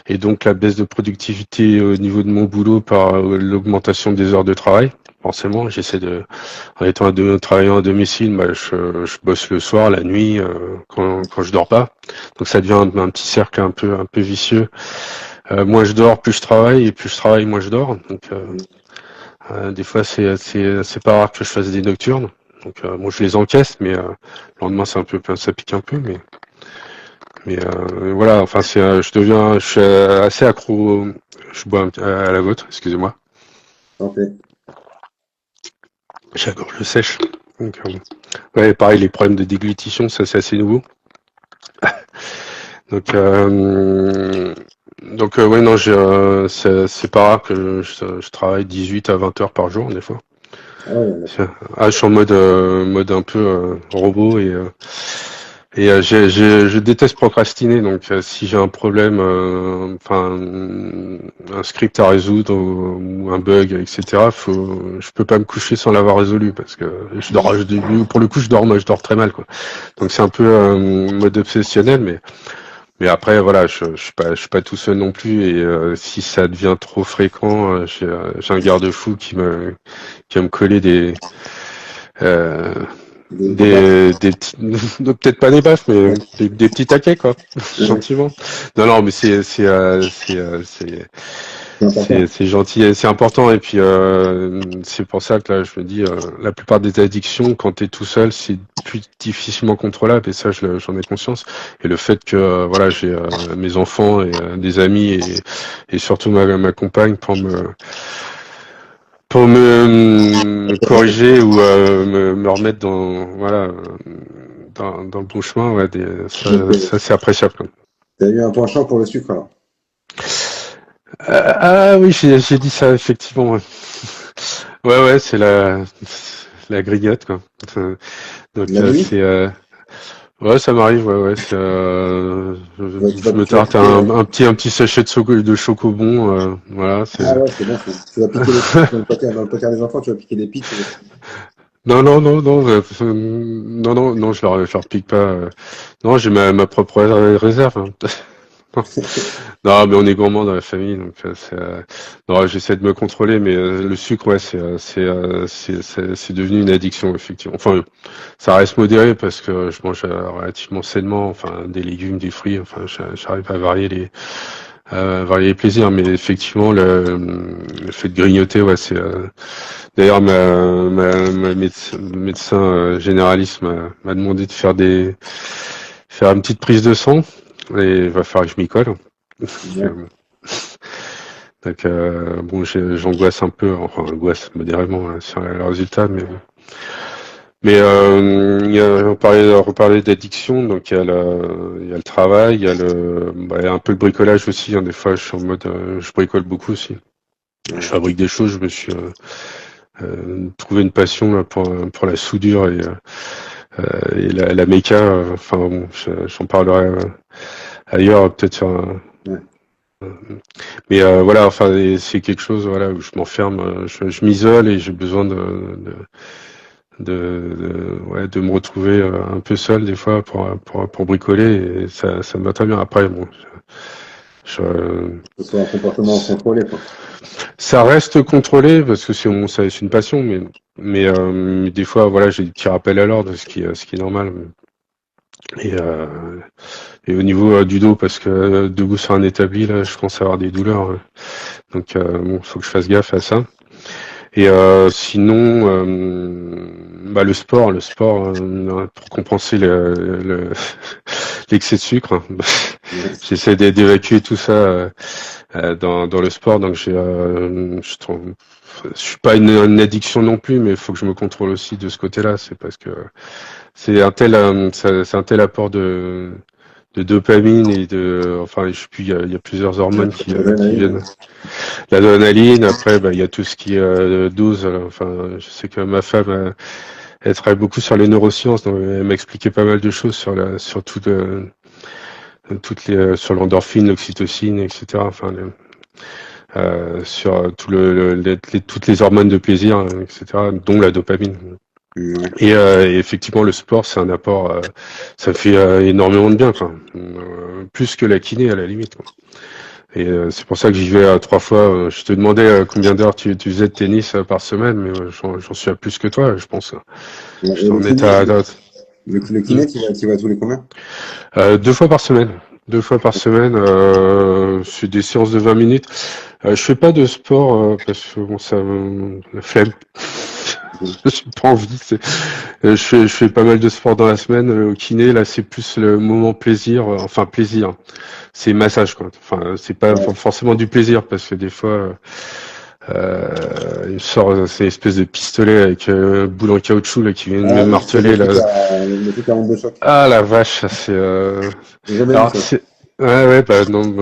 et donc la baisse de productivité au niveau de mon boulot par l'augmentation des heures de travail. Forcément, en étant travaillant à domicile, bah, je bosse le soir, la nuit, quand je dors pas. Donc ça devient un petit cercle un peu vicieux. Moins je dors, plus je travaille, et plus je travaille, moins je dors. Donc des fois c'est pas rare que je fasse des nocturnes. Donc bon, je les encaisse, mais le lendemain ça pique un peu, mais voilà. Enfin je suis assez accro. Je bois à la vôtre, excusez-moi. Santé. J'ai la gorge sèche. Donc, ouais, pareil, les problèmes de déglutition, ça c'est assez nouveau. Donc, ouais, non, c'est pas rare que je travaille 18 à 20 heures par jour, des fois. Ah ouais, d'accord. Je suis en mode un peu robot je déteste procrastiner. Donc, si j'ai un problème, enfin, un script à résoudre ou un bug, etc., je peux pas me coucher sans l'avoir résolu parce que pour le coup, je dors très mal, quoi. Donc, c'est un peu mode obsessionnel, mais après, voilà, je suis pas tout seul non plus. Et si ça devient trop fréquent, j'ai un garde-fou qui va me coller euh, Des baffes. des petits, peut-être pas des baffes, mais des petits taquets, quoi, Ouais, gentiment. Non, non, mais c'est important. c'est gentil, et c'est important. Et puis c'est pour ça que là, je me dis, la plupart des addictions, quand t'es tout seul, c'est plus difficilement contrôlable. Et ça, j'en ai conscience. Et le fait que voilà, j'ai mes enfants et des amis et surtout ma compagne pour me corriger ou me remettre dans voilà dans le bon chemin, ouais, Donc, ça c'est appréciable, quoi. t'as eu un penchant pour le sucre, alors. Ah oui, j'ai dit ça effectivement. Ouais, ouais, ouais, c'est la grignote, quoi. Donc La nuit, ouais, ça m'arrive, ouais, ouais. Je me tu vas tarte piquer. un petit sachet de chocobon, voilà. Ah ouais, c'est bon, ça. Tu vas piquer les pics dans le poker des enfants, tu vas piquer des pics. Non, non, non, non, non, non, non, je leur pique pas. Non, j'ai ma propre réserve, hein. Non, mais on est gourmand dans la famille, donc non, j'essaie de me contrôler, mais le sucre, ouais, c'est devenu une addiction, effectivement. Enfin, ça reste modéré parce que je mange relativement sainement, enfin, des légumes, des fruits, enfin, j'arrive à varier les plaisirs, mais effectivement, le fait de grignoter, ouais, c'est d'ailleurs ma médecin généraliste m'a demandé de faire une petite prise de sang et il va falloir que je m'y colle. Ouais. Donc bon, j'angoisse un peu, enfin angoisse modérément sur le résultat, mais reparler d'addiction, donc il y a le travail, il y a un peu le bricolage aussi. Hein, des fois, je suis en mode, je bricole beaucoup aussi. Je fabrique des choses. Je me suis trouvé une passion là, pour la soudure et la méca. Enfin bon, j'en parlerai ailleurs, peut-être sur Ouais. mais voilà, enfin, c'est quelque chose, voilà, où je m'enferme, je m'isole et j'ai besoin ouais, de me retrouver un peu seul des fois pour bricoler et ça me va très bien. Après, bon, je, Que ce soit un comportement contrôlé, quoi. ça reste contrôlé parce que c'est une passion, mais des fois, voilà, j'ai des petits rappels à l'ordre, ce qui est normal. Et, euh, et au niveau du dos, parce que debout sur un établi, là, je commence à avoir des douleurs. Donc, bon, faut que je fasse gaffe à ça. Et sinon, le sport pour compenser l'excès de sucre. Hein. Ouais. J'essaie d'évacuer tout ça dans le sport, donc je suis pas une addiction non plus, mais il faut que je me contrôle aussi de ce côté-là. C'est parce que c'est un tel apport de dopamine et enfin, je sais plus, il y a plusieurs hormones qui L'adrénaline, viennent. L'adrénaline, après, il y a tout ce qui est dose. Enfin, je sais que ma femme, elle travaille beaucoup sur les neurosciences, donc elle m'a expliqué pas mal de choses sur sur l'endorphine, l'oxytocine, etc. Enfin, sur toutes les hormones de plaisir, etc., dont la dopamine. ouais. Et effectivement, le sport, c'est un apport, ça me fait énormément de bien, quoi. Plus que la kiné à la limite, quoi. Et c'est pour ça que j'y vais 3 fois. Je te demandais combien d'heures tu faisais de tennis par semaine, mais j'en suis à plus que toi, je pense. Je Et t'en mets à le kiné, tu vas tous les combien? 2 fois par semaine. 2 fois par semaine, c'est des séances de 20 minutes. Je fais pas de sport parce que bon, la flemme. J'ai pas envie. Je fais pas mal de sport dans la semaine. Au kiné, là, c'est plus le moment plaisir. Enfin, plaisir. C'est massage, quoi. Enfin, c'est pas Ouais. forcément du plaisir parce que des fois, il me sort ces espèces de pistolets avec boule en caoutchouc là qui viennent me Ah, marteler là. le truc à onde de choc. Ah la vache, c'est. J'ai jamais vu Alors ça. c'est. Ouais, bah non,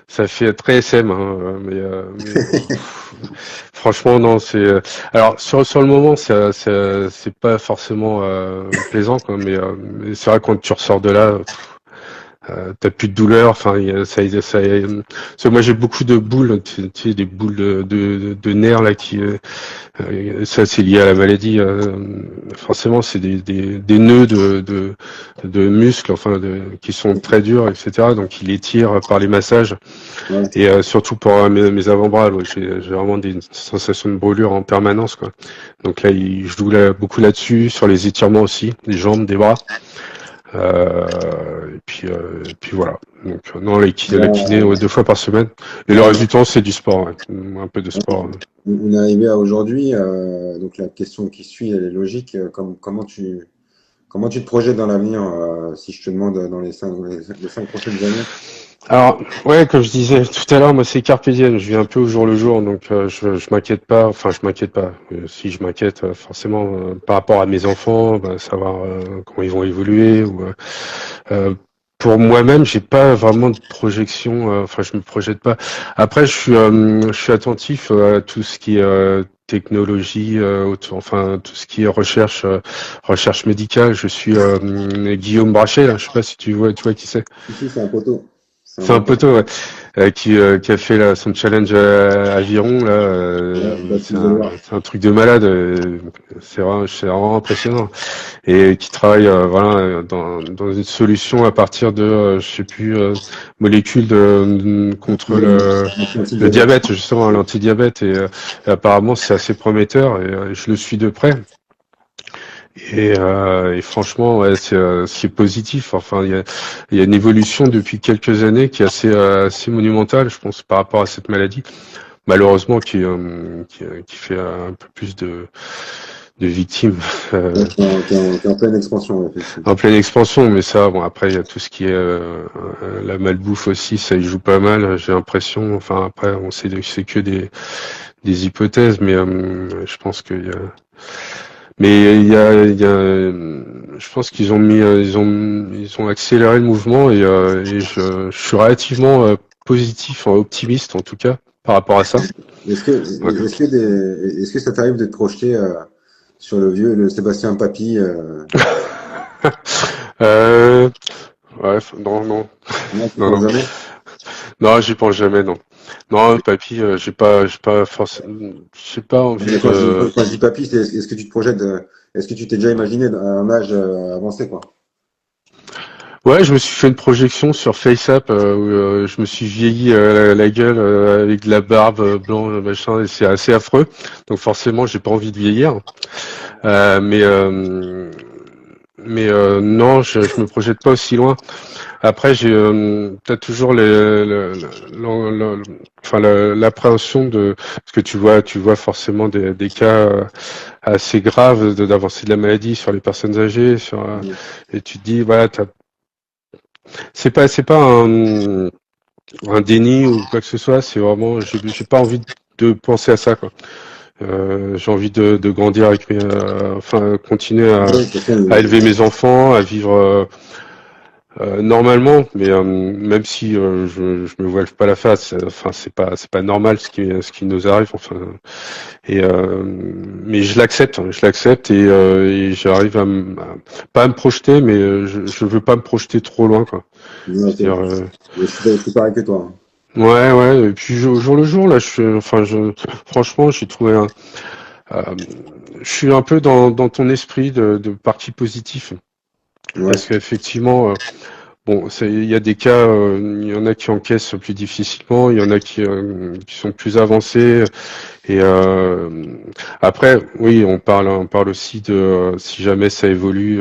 ça fait très SM, hein, mais franchement non, c'est. Alors sur le moment, c'est pas forcément plaisant, quoi, mais c'est vrai quand tu ressors de là. T'as plus de douleur, enfin parce que moi j'ai beaucoup de boules, tu sais, des boules de nerfs là ça c'est lié à la maladie. Forcément c'est des nœuds de muscles, enfin qui sont très durs, etc. Donc il les tire par les massages Ouais. et surtout pour mes avant-bras, ouais, j'ai vraiment des sensations de brûlure en permanence, quoi. Donc là je joue beaucoup là-dessus, sur les étirements aussi, des jambes, des bras. Et puis voilà. Donc non, la kiné Là, 2 fois par semaine. Et le là, reste du temps, c'est du sport, ouais. Un peu de sport. on est arrivé à aujourd'hui. Donc la question qui suit, elle est logique. Comment tu te projettes dans l'avenir, si je te demande dans les 5 prochaines années? Alors, ouais, comme je disais tout à l'heure, moi c'est carpe diem, je vis un peu au jour le jour, donc je m'inquiète pas, enfin je m'inquiète pas. Si je m'inquiète forcément par rapport à mes enfants, savoir comment ils vont évoluer euh, pour moi-même, j'ai pas vraiment de projection. Enfin, je me projette pas. Après, je suis attentif à tout ce qui est technologie, enfin tout ce qui est recherche médicale. Je suis Guillaume Brachet, là. Je sais pas si tu vois qui c'est. Ici, c'est un poteau. C'est un C'est un bon poteau. poteau, ouais. qui a fait là, son challenge à Aviron là, c'est un truc de malade. C'est vraiment impressionnant. Et qui travaille voilà dans une solution à partir de je sais plus molécules contre le diabète justement, l'antidiabète et apparemment c'est assez prometteur et je le suis de près. Et franchement, ouais, c'est positif. Enfin, il y a une évolution depuis quelques années qui est assez monumentale, je pense, par rapport à cette maladie. Malheureusement, qui fait un peu plus de victimes. Qui est en pleine expansion, effectivement. En pleine expansion, mais ça, bon, après, il y a tout ce qui est la malbouffe aussi, ça y joue pas mal, j'ai l'impression. Enfin, après, on sait que c'est que des hypothèses, mais je pense qu'il y a. Mais je pense qu'ils ont ils ont accéléré le mouvement et je suis relativement positif, optimiste en tout cas par rapport à ça. Est-ce que ça t'arrive de te projeter sur le Sébastien Papy Ouais, non, non, Non, tu non, penses non, jamais? non, j'y pense jamais, non. Non, papy, j'ai pas forcément, j'ai pas envie de. Quand je dis Papy, est-ce que tu te projettes, est-ce que tu t'es déjà imaginé à un âge avancé, quoi? Ouais, je me suis fait une projection sur FaceApp où je me suis vieilli la gueule avec de la barbe blanc, machin, et c'est assez affreux. Donc forcément, j'ai pas envie de vieillir. Euh, mais euh, non, je me projette pas aussi loin. Après, t'as toujours enfin l'appréhension de parce que tu vois forcément des cas assez graves d'avancée de la maladie sur les personnes âgées, et tu te dis voilà, c'est pas un déni ou quoi que ce soit, c'est vraiment j'ai pas envie de penser à ça quoi. J'ai envie de grandir avec enfin continuer Oui, c'est ça, à élever mes enfants, à vivre normalement, mais même si je me voile pas la face, enfin c'est pas normal ce qui nous arrive, enfin mais je l'accepte et j'arrive pas à me projeter, mais je veux pas me projeter trop loin quoi. ouais, C'est-à-dire je suis pareil que toi. ouais, et puis au jour le jour là, franchement j'ai trouvé euh, je suis un peu dans ton esprit de parti positif Hein. Ouais. parce qu'effectivement bon, il y a des cas, il y en a qui encaissent plus difficilement, il y en a qui sont plus avancés. Et après, oui, on parle aussi de si jamais ça évolue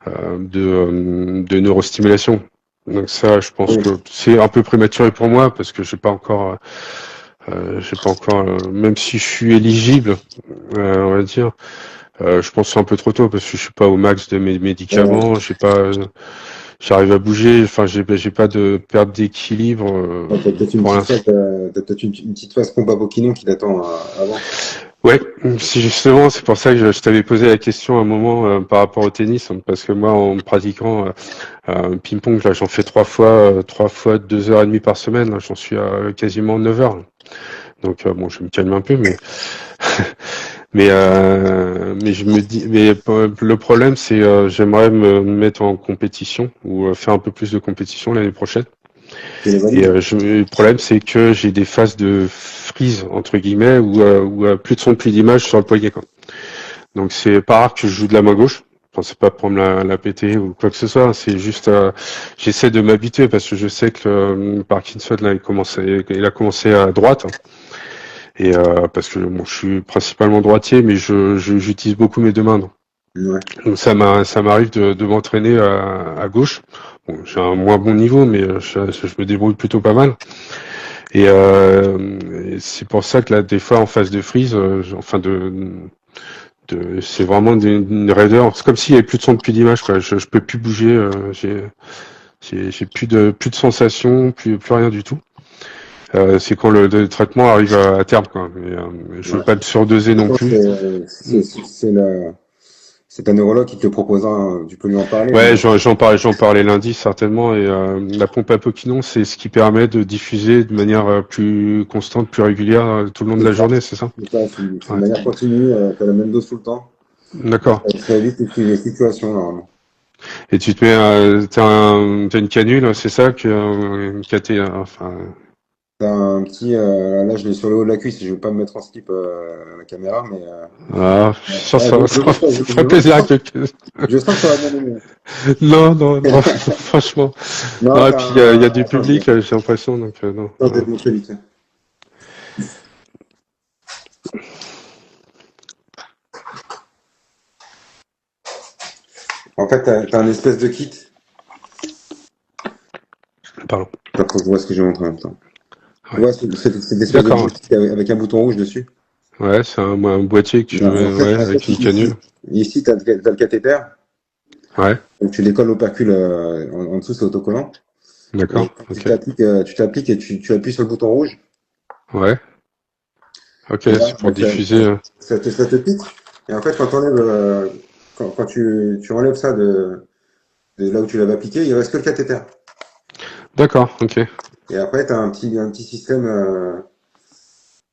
de neurostimulation. Donc ça, je pense Oui. que c'est un peu prématuré pour moi parce que j'ai pas encore, même si je suis éligible, on va dire. Je pense que c'est un peu trop tôt parce que je suis pas au max de mes médicaments, j'ai pas j'arrive à bouger, enfin j'ai pas de perte d'équilibre Ouais, t'as peut-être pour l'instant. t'as peut-être une petite phase pompe à Poquinon qui t'attend avant. Ouais, c'est justement c'est pour ça que je t'avais posé la question à un moment par rapport au tennis, hein, parce que moi en pratiquant ping-pong là j'en fais trois fois 2 heures et demie par semaine, là, j'en suis à quasiment 9 heures. Donc bon je me calme un peu mais je me dis mais le problème c'est j'aimerais me mettre en compétition ou faire un peu plus de compétition l'année prochaine. Tu les Et valides. le problème, c'est que j'ai des phases de freeze entre guillemets où plus de son, plus d'image sur le poignet. Quoi. Donc c'est pas rare que je joue de la main gauche. Enfin, c'est pas pour me la péter ou quoi que ce soit. C'est juste, j'essaie de m'habituer parce que je sais que le Parkinson là, il a commencé à droite. Et parce que bon, je suis principalement droitier, mais j'utilise beaucoup mes deux mains. Ouais. Donc ça m'arrive de m'entraîner à gauche. Bon, j'ai un moins bon niveau, mais je me débrouille plutôt pas mal. Et c'est pour ça que là, des fois, en phase de freeze, enfin c'est vraiment une raideur. C'est comme s'il y avait plus de son, plus d'image, quoi. Je peux plus bouger. J'ai plus de sensation, plus rien du tout. C'est quand le traitement arrive à terme, quoi. Mais je veux Ouais. pas me surdoser Je non pense plus. que c'est ta neurologue qui te le proposera, hein. Tu peux lui en parler, Ouais, mais j'en parlais lundi certainement. Et la pompe à Poquinon, c'est ce qui permet de diffuser de manière plus constante, plus régulière tout le long de c'est la ça. journée, c'est ça? C'est Ouais. une manière continue, tu as la même dose tout le temps. D'accord. Ça évite les situations, normalement. Et tu te mets, t'as une canule, c'est ça qui a été, enfin, t'as un petit, là je l'ai sur le haut de la cuisse, je vais pas me mettre en slip à la caméra, mais Ah, je suis sûr que ouais, ça ferait plaisir à quelqu'un. je sens que ça va bien aimer. Non, non, non, franchement. Non, Non, et t'as puis il y a du attends, public, j'ai l'impression, donc non. je vais te montrer vite fait. En fait, t'as un espèce de kit. Pardon. Attends, faut que je vois ce que je montre en même temps. Tu Ouais. vois, cette espèce de D'accord. joystick avec un bouton rouge dessus. Ouais, c'est un boîtier que tu En mets, fait, ouais, avec une canule. ici t'as le cathéter. Ouais, Donc tu décolles l'opercule en dessous, c'est autocollant. Et d'accord, quand ok. tu t'appliques et tu appuies sur le bouton rouge. Ouais, ok, Et là, c'est pour diffuser. ça te pique. Et en fait, quand, t'enlèves, quand tu enlèves ça de là où tu l'avais appliqué, il reste que le cathéter. D'accord, ok. Et après, tu as un petit système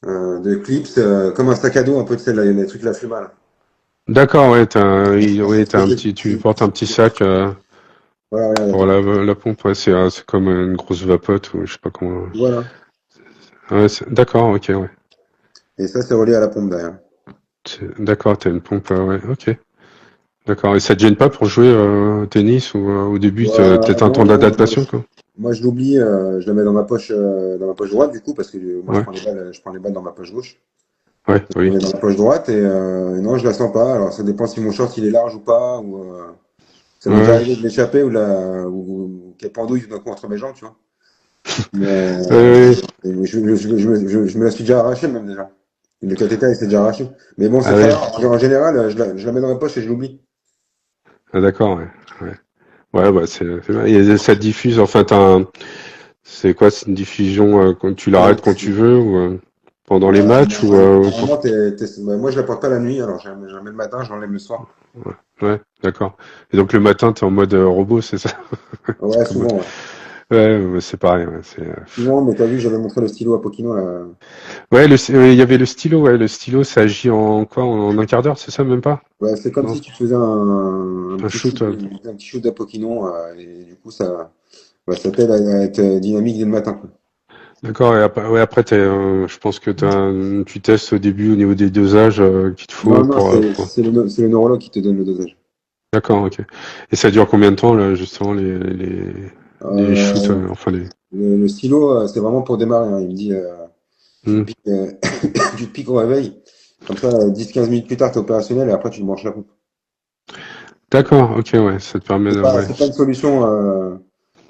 de clips, comme un sac à dos, un peu de celle là, il y a des trucs la flemme là. D'accord, ouais, ouais, tu Si- portes un petit sac Voilà, regarde, pour attends. la pompe. Ouais, c'est comme une grosse vapote ou je sais pas comment. Voilà. Ouais, d'accord, ok, ouais. Et ça, c'est relié à la pompe derrière. D'accord, t'as une pompe, ouais, ok. D'accord. Et ça te gêne pas pour jouer au tennis ou au début, peut-être un temps Non, non, d'adaptation, quoi. moi je l'oublie, je la mets dans ma poche droite du coup, parce que moi Ouais, je prends les balles dans ma poche gauche. ouais, Je la oui. mets dans la poche droite et non, je la sens pas. Alors ça dépend si mon short il est large ou pas, ou ça m'est déjà Ouais, arrivé de l'échapper ou qu'elle pendouille tout d'un coup entre mes jambes, tu vois. Mais ouais, ouais. je me la suis déjà arraché même déjà. Le cathéter il s'est déjà arraché. Mais bon, c'est Ah très ouais. rare. En général, je la mets dans ma poche et je l'oublie. Ah, d'accord, ouais. Ouais, ouais, bah c'est bien. Et ça diffuse, enfin, c'est quoi, c'est une diffusion quand tu l'arrêtes quand tu veux ou pendant les matchs ou Normalement, bah, moi je la porte pas la nuit, alors je la mets le matin, je l'enlève le soir. ouais, ouais, d'accord. Et donc le matin, t'es en mode robot, c'est ça? Ouais, Comme souvent, ouais. c'est pareil, ouais, Souvent, mais t'as vu, j'avais montré le stylo à Pokino là. ouais, il y avait le stylo, ouais, le stylo, ça agit en quoi? En un quart d'heure, c'est ça, même pas? Ouais, c'est comme Non, si tu faisais un shoot. un petit shoot d'Apoquinon, et du coup, ça t'aide à être dynamique dès le matin, quoi. D'accord, et après, ouais, après je pense que tu testes au début au niveau des dosages qu'il te faut Non, non, pour... c'est le neurologue qui te donne le dosage. D'accord, ok. Et ça dure combien de temps, là, justement, les shoots, Euh, enfin les... le stylo, c'est vraiment pour démarrer, hein. Il me dit, tu le Hmm. piques, tu le piques au réveil. Comme ça, 10-15 minutes plus tard, t'es opérationnel et après, tu te branches la pompe. D'accord, ok, ouais, ça te permet de... Ouais, C'est pas une solution,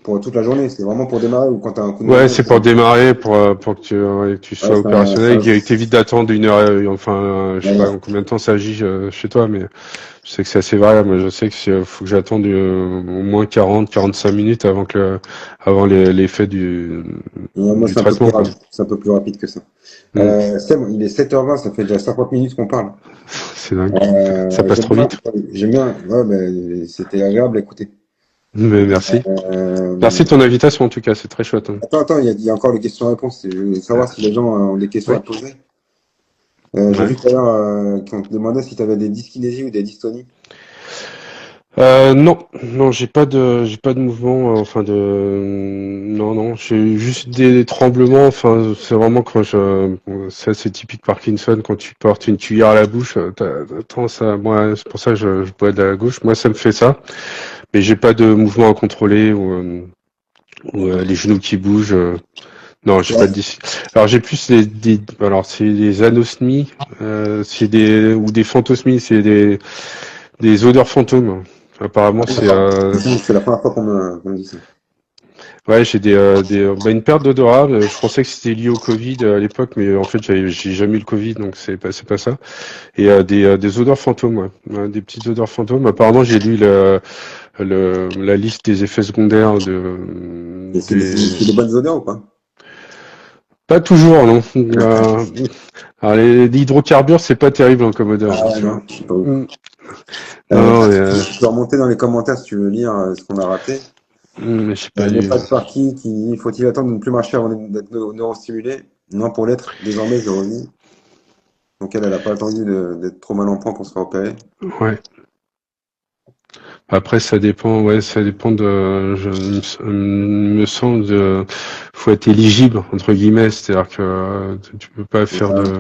pour toute la journée. C'est vraiment pour démarrer ou quand t'as un coup de ouais, maman. c'est pour démarrer, pour que tu Ouais, sois opérationnel et que t'évites d'attendre une heure, enfin, je sais pas voilà. en combien de temps ça agit chez toi, mais je sais que c'est assez variable. Moi, je sais que faut que j'attende au moins 40-45 minutes avant l'effet Moi, du traitement, quoi. c'est un peu plus rapide que ça. Hmm. Seb, il est 7h20, ça fait déjà 50 minutes qu'on parle. C'est dingue. Ça passe J'aime trop bien, vite. j'aime bien. Ouais, mais c'était agréable à écouter. Mais merci. Merci Euh, de ton invitation, en tout cas, c'est très chouette, hein. attends, il y a encore les questions-réponses. Je veux savoir si les gens ont des questions Oui. à te poser. J'ai Ouais. vu tout à l'heure qu'on te demandait si tu avais des dyskinésies ou des dystonies. Non, non, j'ai pas de mouvement, non, non, j'ai eu juste des tremblements, enfin, c'est vraiment bon, ça c'est typique Parkinson, quand tu portes une cuillère à la bouche, t'entends ça, moi, c'est pour ça que je bois de la gauche, moi ça me fait ça, mais j'ai pas de mouvement à contrôler ou les genoux qui bougent, non, j'ai Ouais. pas de alors j'ai plus alors c'est des anosmies, ou des phantosmies, des odeurs fantômes. Apparemment, C'est la première fois qu'on me dit ça. ouais, j'ai une perte d'odorat. Je pensais que c'était lié au Covid à l'époque, mais en fait, j'ai jamais eu le Covid, donc c'est pas ça. Et des odeurs fantômes, ouais. Des petites odeurs fantômes. Apparemment, j'ai lu la liste des effets secondaires Et c'est des bonnes odeurs ou pas? pas toujours, non. Alors, les hydrocarbures, c'est pas terrible hein, comme odeur, Ah hein, ouais, tu vois. non, je sais pas ouf. Mm. Non, non, Tu peux remonter dans les commentaires si tu veux lire ce qu'on a raté. mais j'ai pas Il n'y a lu. pas de partie qui dit faut-il attendre de ne plus marcher avant d'être neurostimulé? Non, pour l'être, désormais je revis. Donc elle n'a pas attendu d'être trop mal en point pour se faire opérer. Ouais. Après, ça dépend, ouais, ça dépend il me semble faut être éligible, entre guillemets, c'est-à-dire que tu peux pas C'est faire ça. de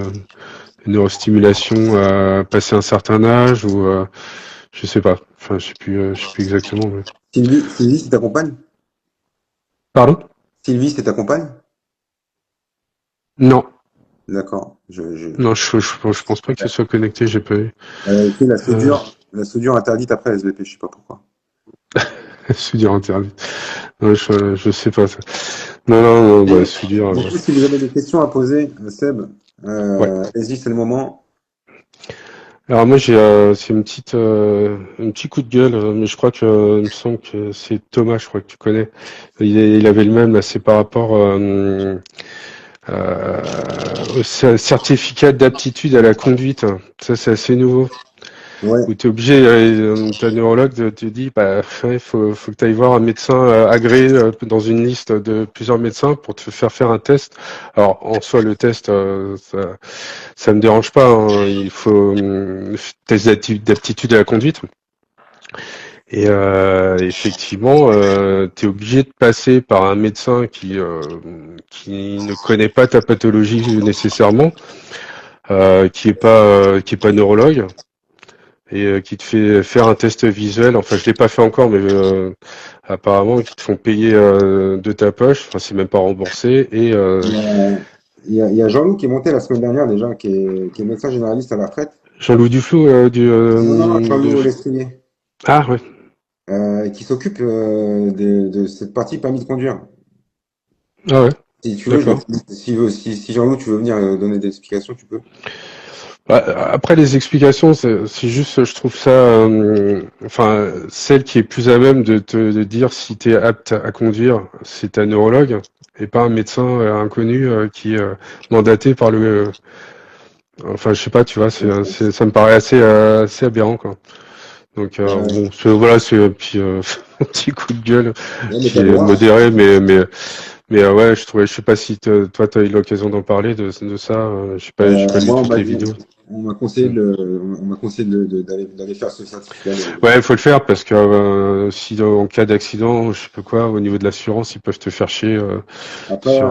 neurostimulation à passer un certain âge ou, je sais pas. Enfin, je sais plus exactement. Mais... Sylvie, c'est ta compagne? Pardon? Sylvie, c'est ta compagne? Non, D'accord. non, je pense pas qu'elle soit connectée, j'ai pas eu. Elle a fait Euh, la soudure interdite après SVP, je sais pas pourquoi. soudure interdite. Non, je sais pas ça. Non, non, non, bah, soudure, Du coup, si vous avez des questions à poser, Seb, ouais. allez-y, c'est le moment. Alors moi j'ai c'est un petit coup de gueule, mais je crois que il me semble que c'est Thomas, je crois que tu connais. Il avait le même là, c'est par rapport au certificat d'aptitude à la conduite. Ça c'est assez nouveau. Ouais. Où tu es obligé, ta neurologue te dit, bah, ouais, faut que tu ailles voir un médecin agréé dans une liste de plusieurs médecins pour te faire un test. Alors, en soi, le test, ça me dérange pas, hein. Il faut test d'aptitude à la conduite. Et effectivement, tu es obligé de passer par un médecin qui ne connaît pas ta pathologie nécessairement, qui est pas neurologue et qui te fait faire un test visuel. Enfin, je l'ai pas fait encore, mais apparemment, qui te font payer de ta poche. Enfin, c'est même pas remboursé. Et Il y a, il y a Jean-Loup qui est monté la semaine dernière déjà, qui est médecin généraliste à la retraite. Jean-Loup Duflou Non, non, Jean-Loup Lestrier, Ah ouais, qui s'occupe de cette partie permis de conduire. ah ouais, Si tu veux, d'accord. si Jean-Loup, tu veux venir donner des explications, tu peux. Bah, après les explications, c'est juste, je trouve ça, enfin, celle qui est plus à même de dire si tu es apte à conduire, c'est ta neurologue et pas un médecin inconnu qui est mandaté par enfin, je sais pas, tu vois, ça me paraît assez aberrant, quoi. Donc Euh, bon, voilà, c'est un petit, un petit coup de gueule ouais, mais qui t'as le est droit. modéré, mais ouais, je sais pas si toi t'as eu l'occasion d'en parler de ça. J'ai pas lu Moi, toutes les vidéos. on m'a conseillé Hmm. on m'a conseillé d'aller faire ce certificat. Ouais, il faut le faire parce que si en cas d'accident, je sais pas quoi, au niveau de l'assurance, ils peuvent te faire chier Après, sur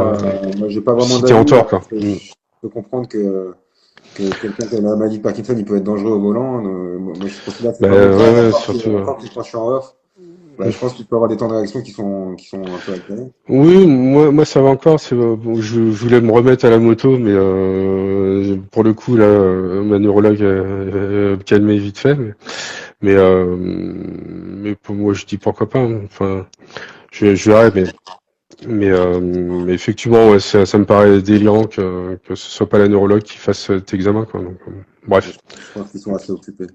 moi, j'ai pas vraiment si t'es en d'avis. tort, quoi. Hmm. Je peux comprendre que quelqu'un qui a la maladie de Parkinson, il peut être dangereux au volant. Moi, je considère que c'est Bah pas mon cas. ouais, ouais, surtout. Encore que quand je suis en off, bah, je pense qu'il peut y avoir des temps de réaction qui sont un peu altérés. Oui, moi ça va encore. Bon, je voulais me remettre à la moto, mais pour le coup là, ma neurologue calmé vite fait. Mais pour moi, je dis pourquoi pas, hein. Enfin, je verrai, mais effectivement, ouais, ça me paraît délirant que ce soit pas la neurologue qui fasse cet examen, quoi. Donc, bref. Je pense qu'ils sont assez occupés.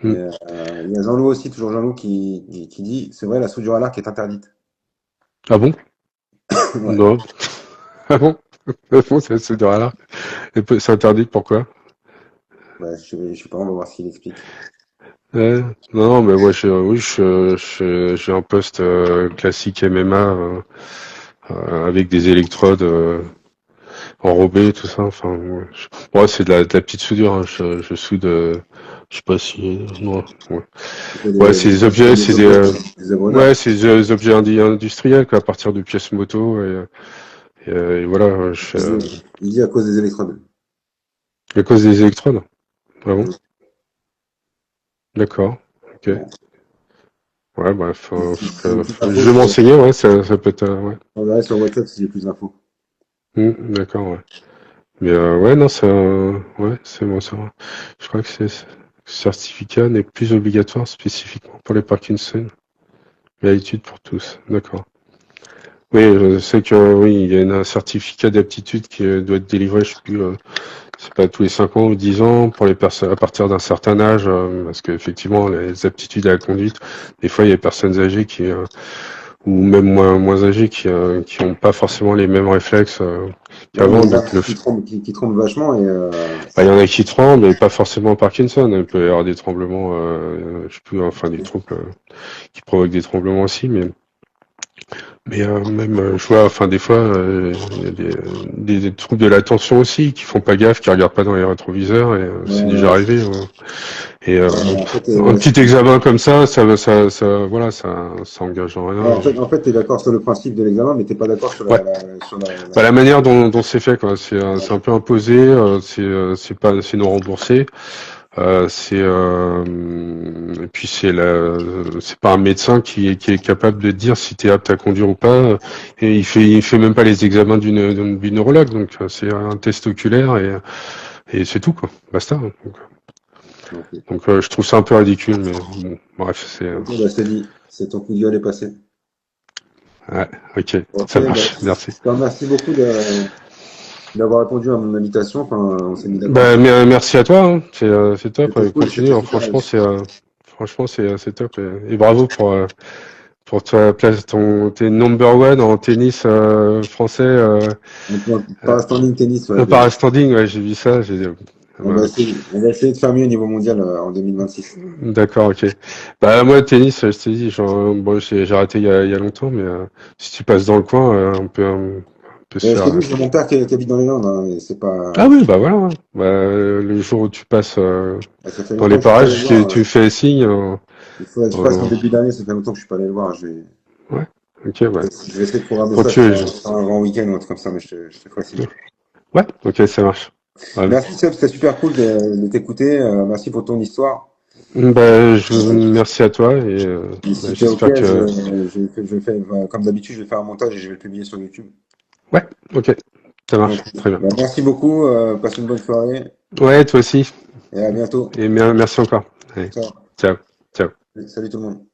Et, Hmm. il y a Jean-Loup aussi, toujours Jean-Loup, qui dit, c'est vrai, la soudure à l'arc est interdite. Ah bon? Ouais. Non. Ah bon? Ah bon, c'est de là. C'est interdit, pourquoi? Ouais, je sais pas, on va voir s'il explique. Non, non, mais moi, oui, j'ai un poste classique MMA avec des électrodes enrobées, tout ça. Enfin, ouais, ouais, c'est de la petite soudure, hein. Je soude, je sais pas si, non, ouais. Tu fais Ouais, c'est des objets, des abonneurs. ouais, c'est des objets industriels, quoi, à partir de pièces moto et voilà. Il dit à cause des électrodes. À cause des électrodes. Ah bon? Mm. D'accord. Ok. Bon. Ouais, bah, Si c'est pas faux, je vais m'enseigner, ouais, ça peut être, ouais. on verra sur WhatsApp si j'ai plus d'infos. D'accord, ouais. Mais ouais, non, ouais, c'est bon, ça va. Je crois que ce certificat n'est plus obligatoire spécifiquement pour les Parkinson, mais à l'étude pour tous. D'accord. Oui, je sais que oui, il y a un certificat d'aptitude qui doit être délivré, je sais plus, c'est pas tous les 5 ans ou 10 ans pour les personnes à partir d'un certain âge, parce qu'effectivement, les aptitudes à la conduite, des fois, il y a des personnes âgées ou même moins âgés qui ont pas forcément les mêmes réflexes Ouais, mais qu'avant. il y en a Donc qui trompent vachement et bah, il y en a qui tremblent, mais pas forcément Parkinson. Il peut y avoir des tremblements, je sais plus, enfin des troubles qui provoquent des tremblements aussi, Mais même, je vois, enfin des fois, il y a des troubles de l'attention aussi, qui font pas gaffe, qui regardent pas dans les rétroviseurs, et c'est déjà Ouais, arrivé. Et en fait, un petit examen comme ça, voilà, ça engage en rien. en fait, tu es d'accord sur le principe de l'examen, mais t'es pas d'accord sur Ouais. Bah, la manière dont c'est fait, quoi, c'est un peu imposé, c'est non remboursé. Et puis c'est pas un médecin qui est capable de dire si tu es apte à conduire ou pas. Et il fait même pas les examens du neurologue, donc c'est un test oculaire et c'est tout quoi, basta. Ok, Donc je trouve ça un peu ridicule, mais bon, bref, ok, bah, c'est dit, c'est ton coup de gueule est passé. ouais, ok, Ok, ça bah, marche, merci. je te remercie beaucoup d'avoir répondu à mon invitation. Enfin, on s'est mis d'accord. Bah, merci à toi, hein. C'est top, C'était cool, continue, c'était hein. super. Franchement c'est top et bravo pour ta place, t'es number one en tennis français Pas standing tennis, ouais, par standing, ouais, j'ai vu ça, j'ai dit, bah, on va essayer de faire mieux au niveau mondial en 2026. d'accord, ok. Bah moi tennis, je t'ai dit, genre, bon, j'ai arrêté il y a longtemps, mais si tu passes dans le coin, on peut se Je faire. t'ai dit, j'ai mon père qui habite dans les Landes, hein, et c'est pas. Ah oui, bah voilà, hein. Bah, le jour où tu passes Ça fait dans longtemps les que je suis pas allé parages, le voir. tu me fais signe. Il faudrait que je passe en Euh, début d'année, ça fait longtemps que je suis pas allé le voir. ouais, ok, ouais. Je vais essayer de programmer Quand ça tu veux, sur un grand week-end ou un truc comme ça, mais je te ferai signe. ouais, ok, ça marche. Ouais. Merci Seb, c'était super cool de t'écouter. Merci pour ton histoire. Bah, merci à toi et Et bah, si t'es ok, j'espère que. comme d'habitude, je vais faire un montage et je vais le publier sur YouTube. Ouais, ok, ça Donc, marche, très bien. bah, merci beaucoup, passe une bonne soirée Ouais, toi aussi. et à bientôt. Et merci encore. Allez, Ciao. ciao, ciao. Salut tout le monde.